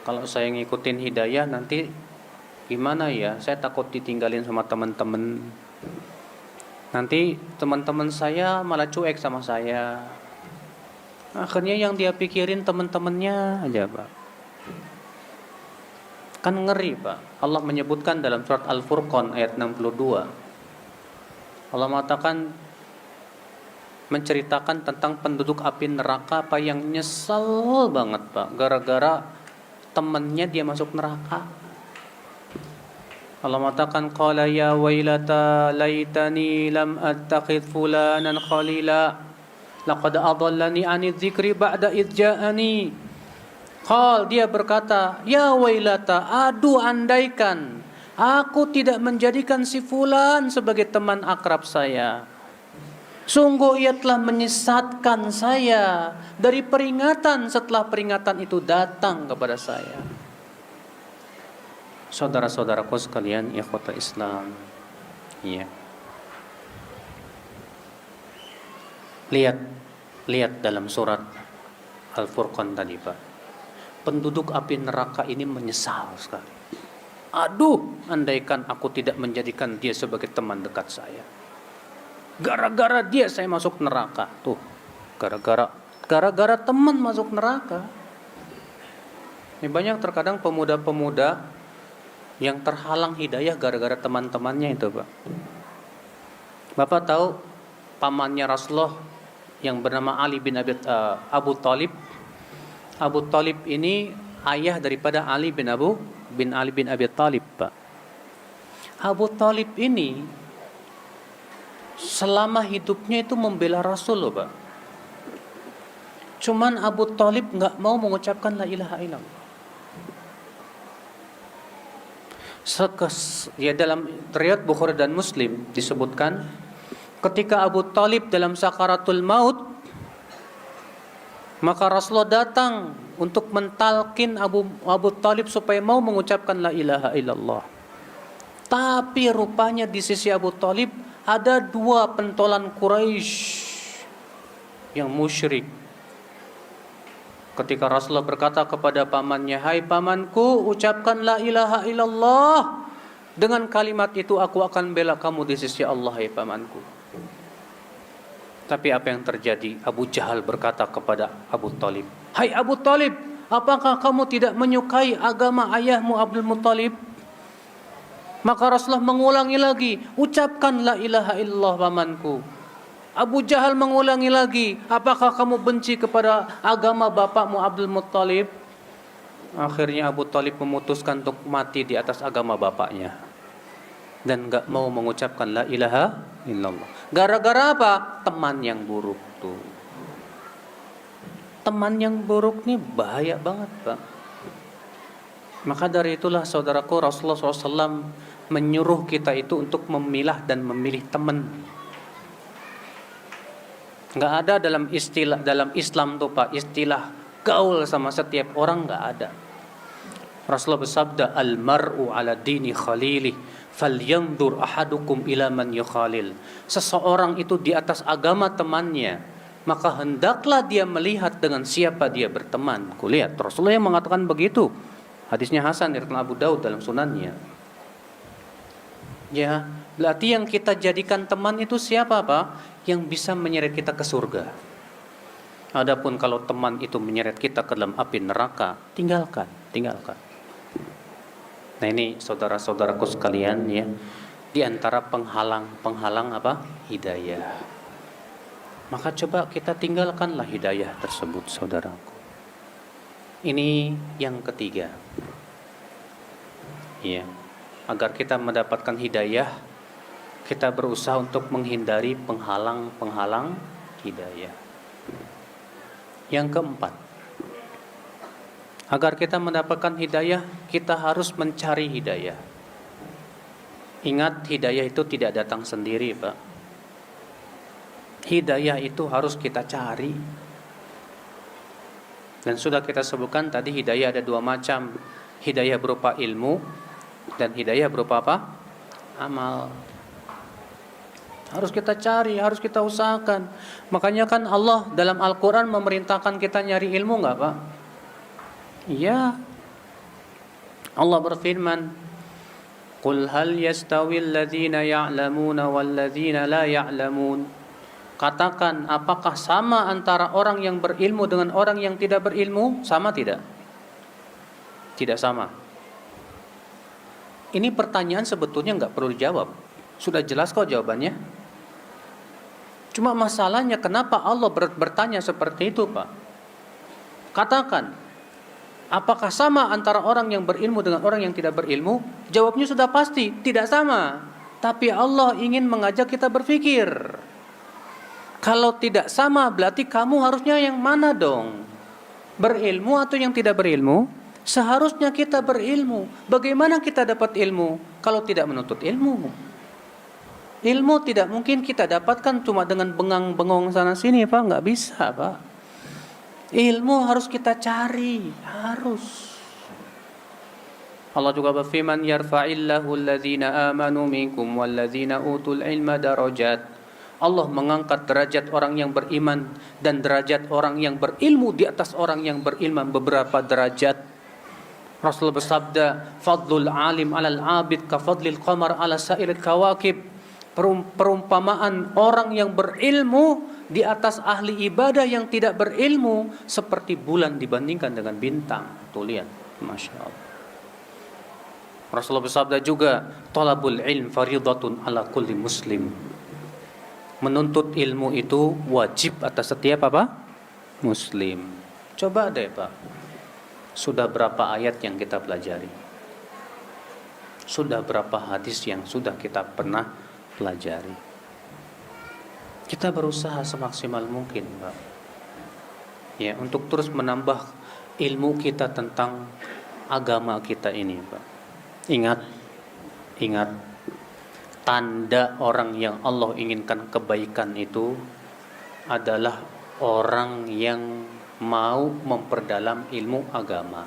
Speaker 1: Kalau saya ngikutin hidayah nanti gimana ya? Saya takut ditinggalin sama teman-teman. Nanti teman-teman saya malah cuek sama saya. Akhirnya yang dia pikirin teman-temannya aja Pak. Kan ngeri Pak. Allah menyebutkan dalam surat Al-Furqan ayat 62. Allah mengatakan, menceritakan tentang penduduk api neraka Pak yang nyesel banget Pak gara-gara temannya dia masuk neraka. Allah mengatakan, qala ya wailata laitani lam attakhidh fulanan khalila laqad adallani 'ani dzikri ba'da idh ja'ani. Dia berkata, ya wailata, aduh andaikan aku tidak menjadikan si fulan sebagai teman akrab saya. Sungguh ia telah menyesatkan saya dari peringatan setelah peringatan itu datang kepada saya. Saudara-saudaraku sekalian, ikhwata Islam. Iya. Lihat dalam surat Al-Furqan tadi Pak. Penduduk api neraka ini menyesal sekali. Aduh, andaikan aku tidak menjadikan dia sebagai teman dekat saya. Gara-gara dia saya masuk neraka. Tuh, gara-gara teman masuk neraka. Ini banyak terkadang pemuda-pemuda yang terhalang hidayah gara-gara teman-temannya itu, Pak. Bapak tahu pamannya Rasulullah yang bernama Ali bin Abu Thalib. Abu Thalib ini ayah daripada Ali bin Abi Thalib, Pak. Abu Thalib ini selama hidupnya itu membela Rasul loh Pak. Cuman Abu Thalib gak mau mengucapkan la ilaha illallah. Dalam riwayat Bukhari dan Muslim disebutkan, ketika Abu Thalib dalam sakaratul maut, maka Rasulullah datang untuk mentalkin Abu Thalib supaya mau mengucapkan la ilaha illallah. Tapi rupanya di sisi Abu Thalib ada dua pentolan Quraisy yang musyrik. Ketika Rasulullah berkata kepada pamannya, hai pamanku, ucapkan la ilaha illallah. Dengan kalimat itu aku akan bela kamu di sisi Allah, hai pamanku. Tapi apa yang terjadi? Abu Jahal berkata kepada Abu Thalib, hai Abu Thalib, apakah kamu tidak menyukai agama ayahmu Abdul Muttalib? Maka Rasulullah mengulangi lagi, ucapkan la ilaha illallah pamanku. Abu Jahal mengulangi lagi, apakah kamu benci kepada agama bapakmu Abdul Muttalib? Akhirnya Abu Thalib memutuskan untuk mati di atas agama bapaknya dan gak mau mengucapkan la ilaha illallah. Gara-gara apa? Teman yang buruk tuh. Teman yang buruk nih bahaya banget Pak. Maka dari itulah saudaraku, Rasulullah SAW menyuruh kita itu untuk memilah dan memilih teman. Nggak ada dalam istilah dalam Islam tuh Pak istilah gaul sama setiap orang, nggak ada. Rasulullah bersabda, al-mar'u ala dini khalili, falyanzur ahadukum ila man yukhalil. Seseorang itu di atas agama temannya, maka hendaklah dia melihat dengan siapa dia berteman. Kulihat Rasulullah yang mengatakan begitu. Hadisnya Hasan dari Abu Daud dalam sunannya. Ya, berarti yang kita jadikan teman itu siapa Pak? Yang bisa menyeret kita ke surga. Adapun kalau teman itu menyeret kita ke dalam api neraka, tinggalkan. Nah ini saudara-saudaraku sekalian ya, di antara penghalang apa? Hidayah. Maka coba kita tinggalkanlah hidayah tersebut, saudaraku. Ini yang ketiga. Ya, agar kita mendapatkan hidayah, kita berusaha untuk menghindari penghalang-penghalang hidayah. Yang keempat, agar kita mendapatkan hidayah, kita harus mencari hidayah. Ingat, hidayah itu tidak datang sendiri, Pak. Hidayah itu harus kita cari. Dan sudah kita sebutkan tadi, hidayah ada dua macam. Hidayah berupa ilmu dan hidayah berupa apa? Amal. Harus kita cari, harus kita usahakan. Makanya kan Allah dalam Al-Quran memerintahkan kita nyari ilmu, enggak Pak? Iya. Allah berfirman, "Qul hal yastawi alladhina ya'lamuna walladhina la ya'lamun." Katakan, apakah sama antara orang yang berilmu dengan orang yang tidak berilmu? Sama tidak? Tidak sama. Ini pertanyaan sebetulnya enggak perlu dijawab. Sudah jelas kok jawabannya. Cuma masalahnya kenapa Allah bertanya seperti itu, Pak? Katakan, apakah sama antara orang yang berilmu dengan orang yang tidak berilmu? Jawabnya sudah pasti, tidak sama. Tapi Allah ingin mengajak kita berpikir. Kalau tidak sama, berarti kamu harusnya yang mana dong? Berilmu atau yang tidak berilmu? Seharusnya kita berilmu. Bagaimana kita dapat ilmu kalau tidak menuntut ilmu? Ilmu tidak mungkin kita dapatkan cuma dengan bengang-bengong sana sini, Pak. Nggak bisa, Pak. Ilmu harus kita cari, harus. Allah juga berfirman, yarfa'illahu alladhina amanu minkum walladhina utul ilma darajat. Allah mengangkat derajat orang yang beriman dan derajat orang yang berilmu di atas orang yang berilmu beberapa derajat. Rasulullah bersabda, fadlul alim alal abid ka fadlil qamar ala sa'iril kawakib. Perumpamaan orang yang berilmu di atas ahli ibadah yang tidak berilmu seperti bulan dibandingkan dengan bintang. Tuh lihat, Masya Allah. Rasulullah bersabda juga, talabul ilm faridatun ala kulli muslim. Menuntut ilmu itu wajib atas setiap apa? Muslim. Coba deh Pak, sudah berapa ayat yang kita pelajari? Sudah berapa hadis yang sudah kita pernah pelajari? Kita berusaha semaksimal mungkin, Pak. Ya, untuk terus menambah ilmu kita tentang agama kita ini, Pak. Ingat, tanda orang yang Allah inginkan kebaikan itu adalah orang yang mau memperdalam ilmu agama.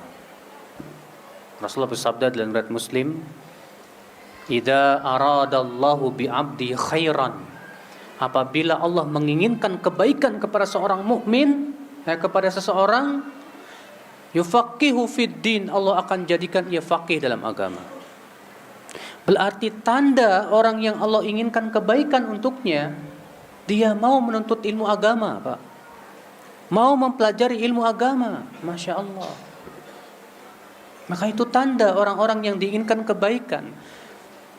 Speaker 1: Rasulullah bersabda dalam riwayat Muslim, idza aradallahu bi'abdi khairan, apabila Allah menginginkan kebaikan kepada seorang mukmin, kepada seseorang, yufaqihu fid din, Allah akan jadikan ia faqih dalam agama. Berarti tanda orang yang Allah inginkan kebaikan untuknya, dia mau menuntut ilmu agama, Pak. Mau mempelajari ilmu agama. Masya Allah. Maka itu tanda orang-orang yang diinginkan kebaikan.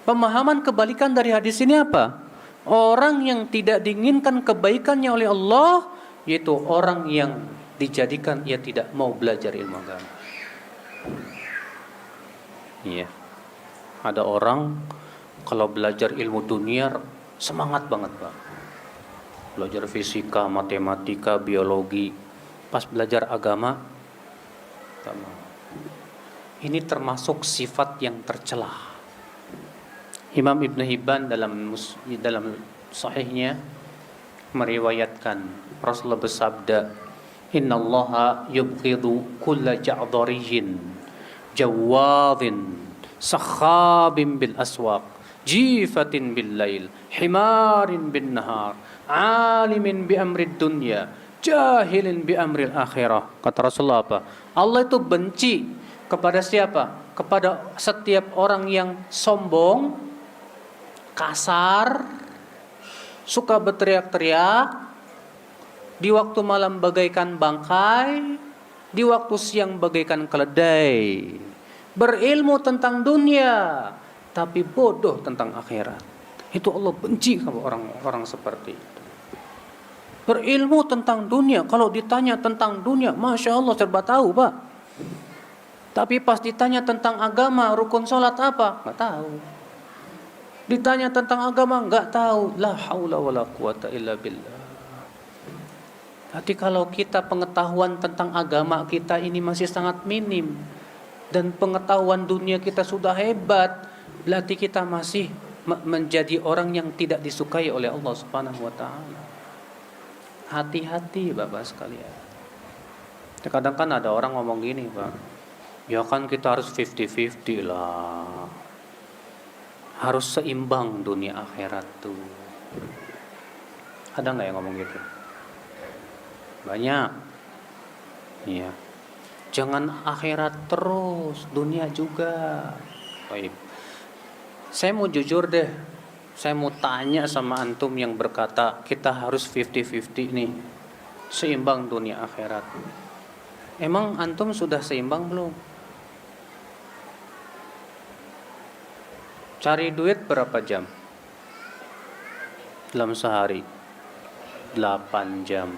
Speaker 1: Pemahaman kebalikan dari hadis ini apa? Orang yang tidak diinginkan kebaikannya oleh Allah, yaitu orang yang dijadikan ia tidak mau belajar ilmu agama. Iya. Ada orang kalau belajar ilmu dunia semangat banget, Pak. Belajar fisika, matematika, biologi. Pas belajar agama, tak mau. Ini termasuk sifat yang tercela. Imam Ibn Hibban dalam sahihnya meriwayatkan Rasulullah bersabda, "Innallaha yubghidu kulla ja'dhariyyin jawadhin sakhabin bil aswaq jifatin bil lail himarin bin nahar alimin bi amrid dunya jahilin bi amril akhirah." Kata Rasulullah apa? Allah itu benci kepada siapa? Kepada setiap orang yang sombong, kasar, suka berteriak-teriak, di waktu malam bagaikan bangkai, di waktu siang bagaikan keledai, berilmu tentang dunia tapi bodoh tentang akhirat. Itu Allah benci sama orang-orang seperti itu. Berilmu tentang dunia, kalau ditanya tentang dunia, Masya Allah serba tahu Pak. Tapi pas ditanya tentang agama, rukun sholat apa? Nggak tahu. Ditanya tentang agama, nggak tahu. La haula wala quwata illa billah. Jadi kalau kita pengetahuan tentang agama kita ini masih sangat minim, dan pengetahuan dunia kita sudah hebat, berarti kita masih menjadi orang yang tidak disukai oleh Allah Subhanahu wa taala. Hati-hati Bapak sekalian. Kadang kan ada orang ngomong gini, Pak. Ya kan kita harus 50-50 lah. Harus seimbang dunia akhirat tuh. Ada nggak yang ngomong gitu? Banyak. Iya. Jangan akhirat terus, dunia juga. Baik. Saya mau jujur deh. Saya mau tanya sama antum yang berkata kita harus 50-50 nih. Seimbang dunia akhirat. Emang antum sudah seimbang belum? Cari duit berapa jam? Dalam sehari 8 jam.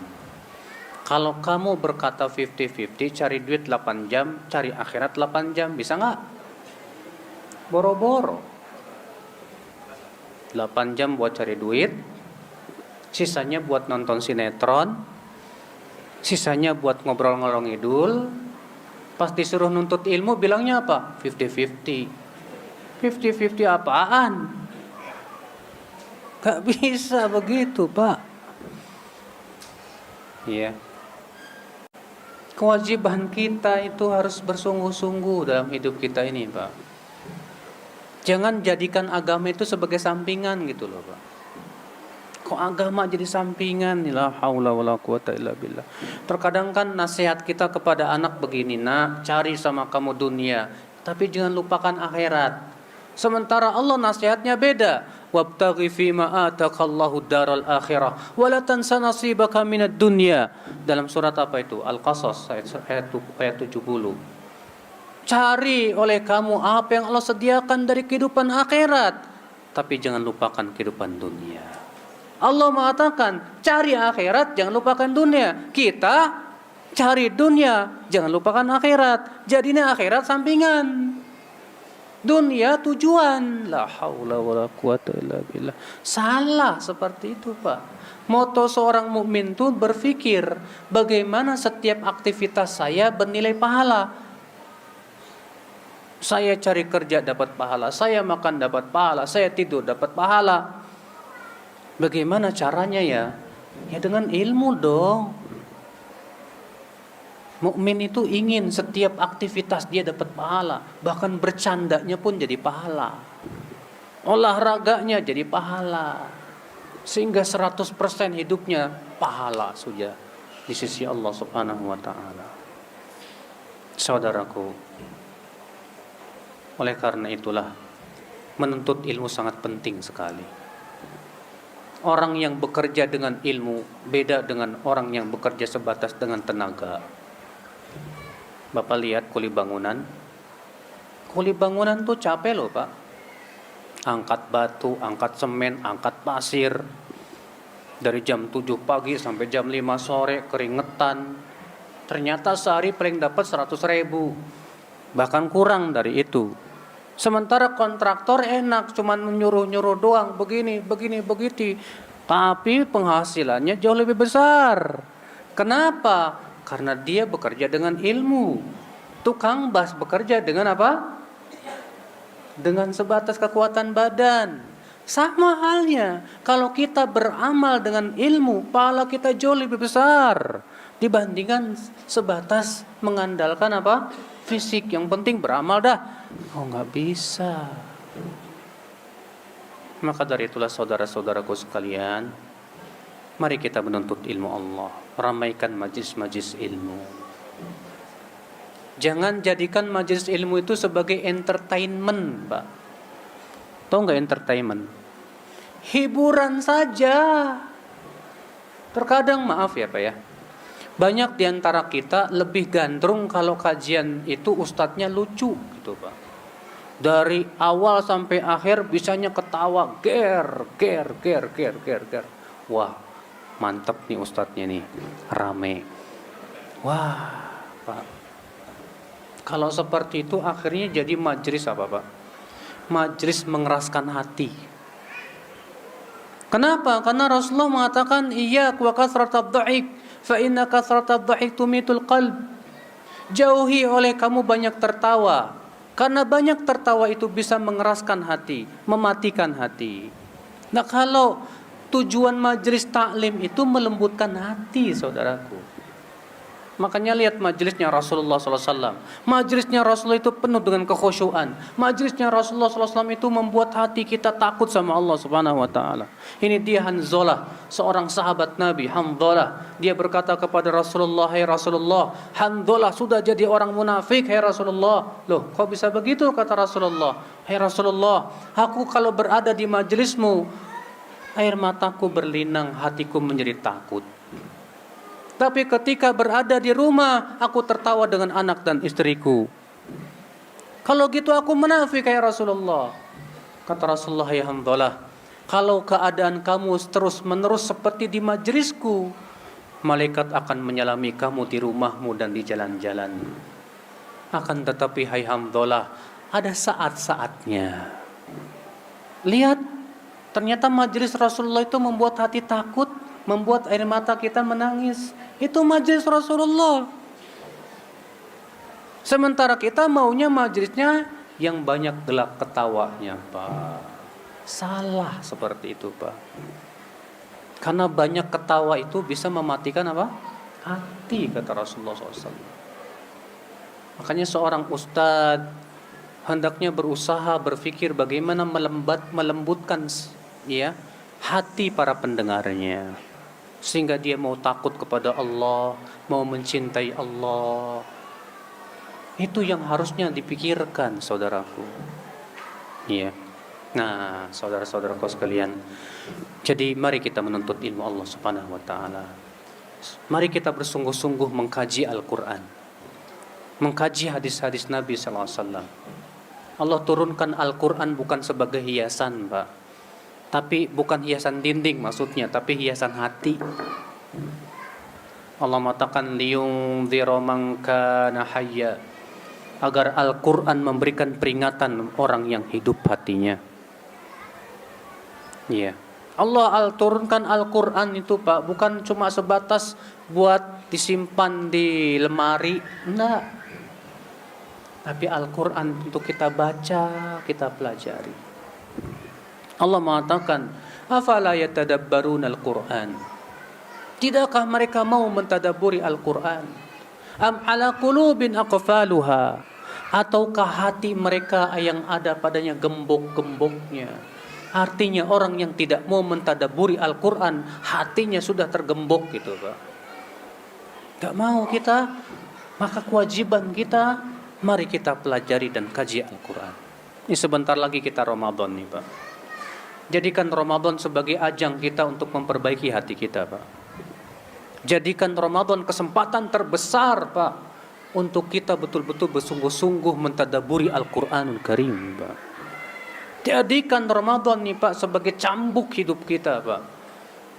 Speaker 1: Kalau kamu berkata 50-50, cari duit 8 jam, cari akhirat 8 jam, bisa nggak? Boro-boro 8 jam buat cari duit, sisanya buat nonton sinetron, sisanya buat ngobrol-ngobrol ngidul. Pas disuruh nuntut ilmu bilangnya apa? 50-50. 50-50 apaan? Gak bisa begitu Pak. Iya. Kewajiban kita itu harus bersungguh-sungguh dalam hidup kita ini Pak. Jangan jadikan agama itu sebagai sampingan gitu loh Pak. Kok agama jadi sampingan? La haula wala quwata illa billah. Terkadang kan nasihat kita kepada anak begini, nak, cari sama kamu dunia, tapi jangan lupakan akhirat. Sementara Allah nasihatnya beda. Wabtaghi fima atakallahu daral akhirah wa la tansa nasibaka minad dunya. Dalam surat apa itu? Al-Qasas ayat 70. Cari oleh kamu apa yang Allah sediakan dari kehidupan akhirat, tapi jangan lupakan kehidupan dunia. Allah mengatakan, cari akhirat, jangan lupakan dunia. Kita cari dunia, jangan lupakan akhirat. Jadinya akhirat sampingan, dunia tujuan. La haula wala quwata illa billah. Salah seperti itu Pak. Moto seorang mukmin itu berpikir bagaimana setiap aktivitas saya bernilai pahala. Saya cari kerja dapat pahala, saya makan dapat pahala, saya tidur dapat pahala. Bagaimana caranya ya? Ya dengan ilmu dong. Mukmin itu ingin setiap aktivitas dia dapat pahala, bahkan bercandanya pun jadi pahala, olahraganya jadi pahala, sehingga 100% hidupnya pahala sudah di sisi Allah Subhanahu wa taala. Saudaraku, oleh karena itulah menuntut ilmu sangat penting sekali. Orang yang bekerja dengan ilmu beda dengan orang yang bekerja sebatas dengan tenaga. Bapak lihat kuli bangunan. Kuli bangunan tuh capek loh Pak. Angkat batu, angkat semen, angkat pasir. Dari jam 7 pagi sampai jam 5 sore keringetan. Ternyata sehari paling dapat 100.000. Bahkan kurang dari itu. Sementara kontraktor enak, cuman nyuruh-nyuruh doang, begini, begitu. Tapi penghasilannya jauh lebih besar. Kenapa? Karena dia bekerja dengan ilmu. Tukang bas bekerja dengan apa? Dengan sebatas kekuatan badan. Sama halnya kalau kita beramal dengan ilmu, pahala kita jauh lebih besar dibandingkan sebatas mengandalkan apa? Fisik. Yang penting beramal dah. Oh, nggak bisa. Maka dari itulah saudara-saudaraku sekalian, mari kita menuntut ilmu Allah, ramaikan majlis-majlis ilmu. Jangan jadikan majlis ilmu itu sebagai entertainment, Pak. Tahu nggak entertainment? Hiburan saja. Terkadang maaf ya Pak ya, banyak diantara kita lebih gandrung kalau kajian itu ustadznya lucu gitu Pak. Dari awal sampai akhir bisanya ketawa ger. Wah, mantep nih ustadznya nih, rame. Wah Pak, kalau seperti itu akhirnya jadi majelis apa Pak? Majelis mengeraskan hati. Kenapa? Karena Rasulullah mengatakan iyyak wa kasratad dhahik fa inna kasratad dhahik tumitul qalb. Jauhi oleh kamu banyak tertawa, karena banyak tertawa itu bisa mengeraskan hati, mematikan hati. Nah, kalau tujuan majelis taklim itu melembutkan hati, saudaraku. Makanya lihat majelisnya Rasulullah SAW. Majelisnya Rasulullah itu penuh dengan kekhusyuan. Majelisnya Rasulullah SAW itu membuat hati kita takut sama Allah Subhanahu Wa Taala. Ini dia Hanzalah, seorang sahabat Nabi. Hanzalah, dia berkata kepada Rasulullah, hai Rasulullah, Hanzalah sudah jadi orang munafik, hai Rasulullah. Loh, kok bisa begitu? Kata Rasulullah. Hai Rasulullah, aku kalau berada di majelismu, air mataku berlinang, hatiku menjadi takut. Tapi ketika berada di rumah, aku tertawa dengan anak dan istriku. Kalau gitu aku munafik ya Rasulullah. Kata Rasulullah, ya Hanzalah, kalau keadaan kamu terus menerus seperti di majlisku, malaikat akan menyalami kamu di rumahmu dan di jalan-jalan. Akan tetapi hai Hanzalah, ada saat-saatnya. Lihat, ternyata majlis Rasulullah itu membuat hati takut, membuat air mata kita menangis. Itu majlis Rasulullah. Sementara kita maunya majlisnya yang banyak gelak ketawanya, Pak. Salah seperti itu, Pak. Karena banyak ketawa itu bisa mematikan apa? Hati, kata Rasulullah SAW. Makanya seorang ustadz hendaknya berusaha berpikir bagaimana melembutkan ya hati para pendengarnya, sehingga dia mau takut kepada Allah, mau mencintai Allah. Itu yang harusnya dipikirkan, saudaraku. Iya. Nah, saudara-saudaraku sekalian, jadi mari kita menuntut ilmu Allah Subhanahu Wa Taala. Mari kita bersungguh-sungguh mengkaji Al-Quran, mengkaji hadis-hadis Nabi Sallallahu Alaihi Wasallam. Allah turunkan Al-Quran bukan sebagai hiasan, Pak. Tapi bukan hiasan dinding maksudnya, tapi hiasan hati. Allah mengatakan liyundzira man kana hayya, agar Al-Qur'an memberikan peringatan orang yang hidup hatinya. Iya. Allah turunkan Al-Qur'an itu Pak, bukan cuma sebatas buat disimpan di lemari, enggak. Tapi Al-Qur'an untuk kita baca, kita pelajari. Allah mengatakan, afala yatadabbaruna al-Qur'an? Tidakkah mereka mau mentadabburi Al-Qur'an? Am ala qulubin aqfaluha? Ataukah hati mereka yang ada padanya gembok-gemboknya? Artinya orang yang tidak mau mentadabburi Al-Qur'an, hatinya sudah tergembok gitu, Pak. Gak mau kita, maka kewajiban kita, mari kita pelajari dan kaji Al-Qur'an. Ini sebentar lagi kita Ramadan nih, Pak. Jadikan Ramadan sebagai ajang kita untuk memperbaiki hati kita, Pak. Jadikan Ramadan kesempatan terbesar, Pak, untuk kita betul-betul bersungguh-sungguh mentadabburi Al-Qur'anul Karim, Pak. Jadikan Ramadan nih, Pak, sebagai cambuk hidup kita, Pak,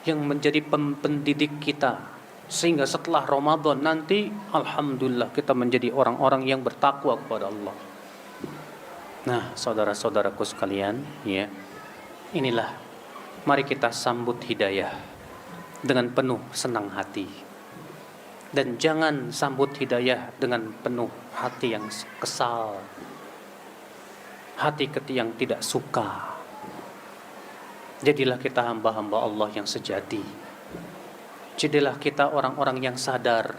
Speaker 1: yang menjadi pendidik kita, sehingga setelah Ramadan nanti, alhamdulillah kita menjadi orang-orang yang bertakwa kepada Allah. Nah, saudara-saudaraku sekalian, ya. Inilah, mari kita sambut hidayah dengan penuh senang hati. Dan jangan sambut hidayah dengan penuh hati yang kesal, hati yang tidak suka. Jadilah kita hamba-hamba Allah yang sejati. Jadilah kita orang-orang yang sadar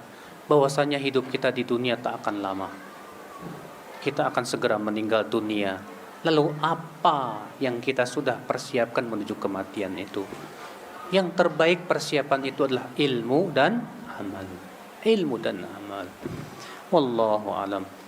Speaker 1: bahwasanya hidup kita di dunia tak akan lama. Kita akan segera meninggal dunia. Lalu apa yang kita sudah persiapkan menuju kematian itu? Yang terbaik persiapan itu adalah ilmu dan amal. Ilmu dan amal. Wallahu alam.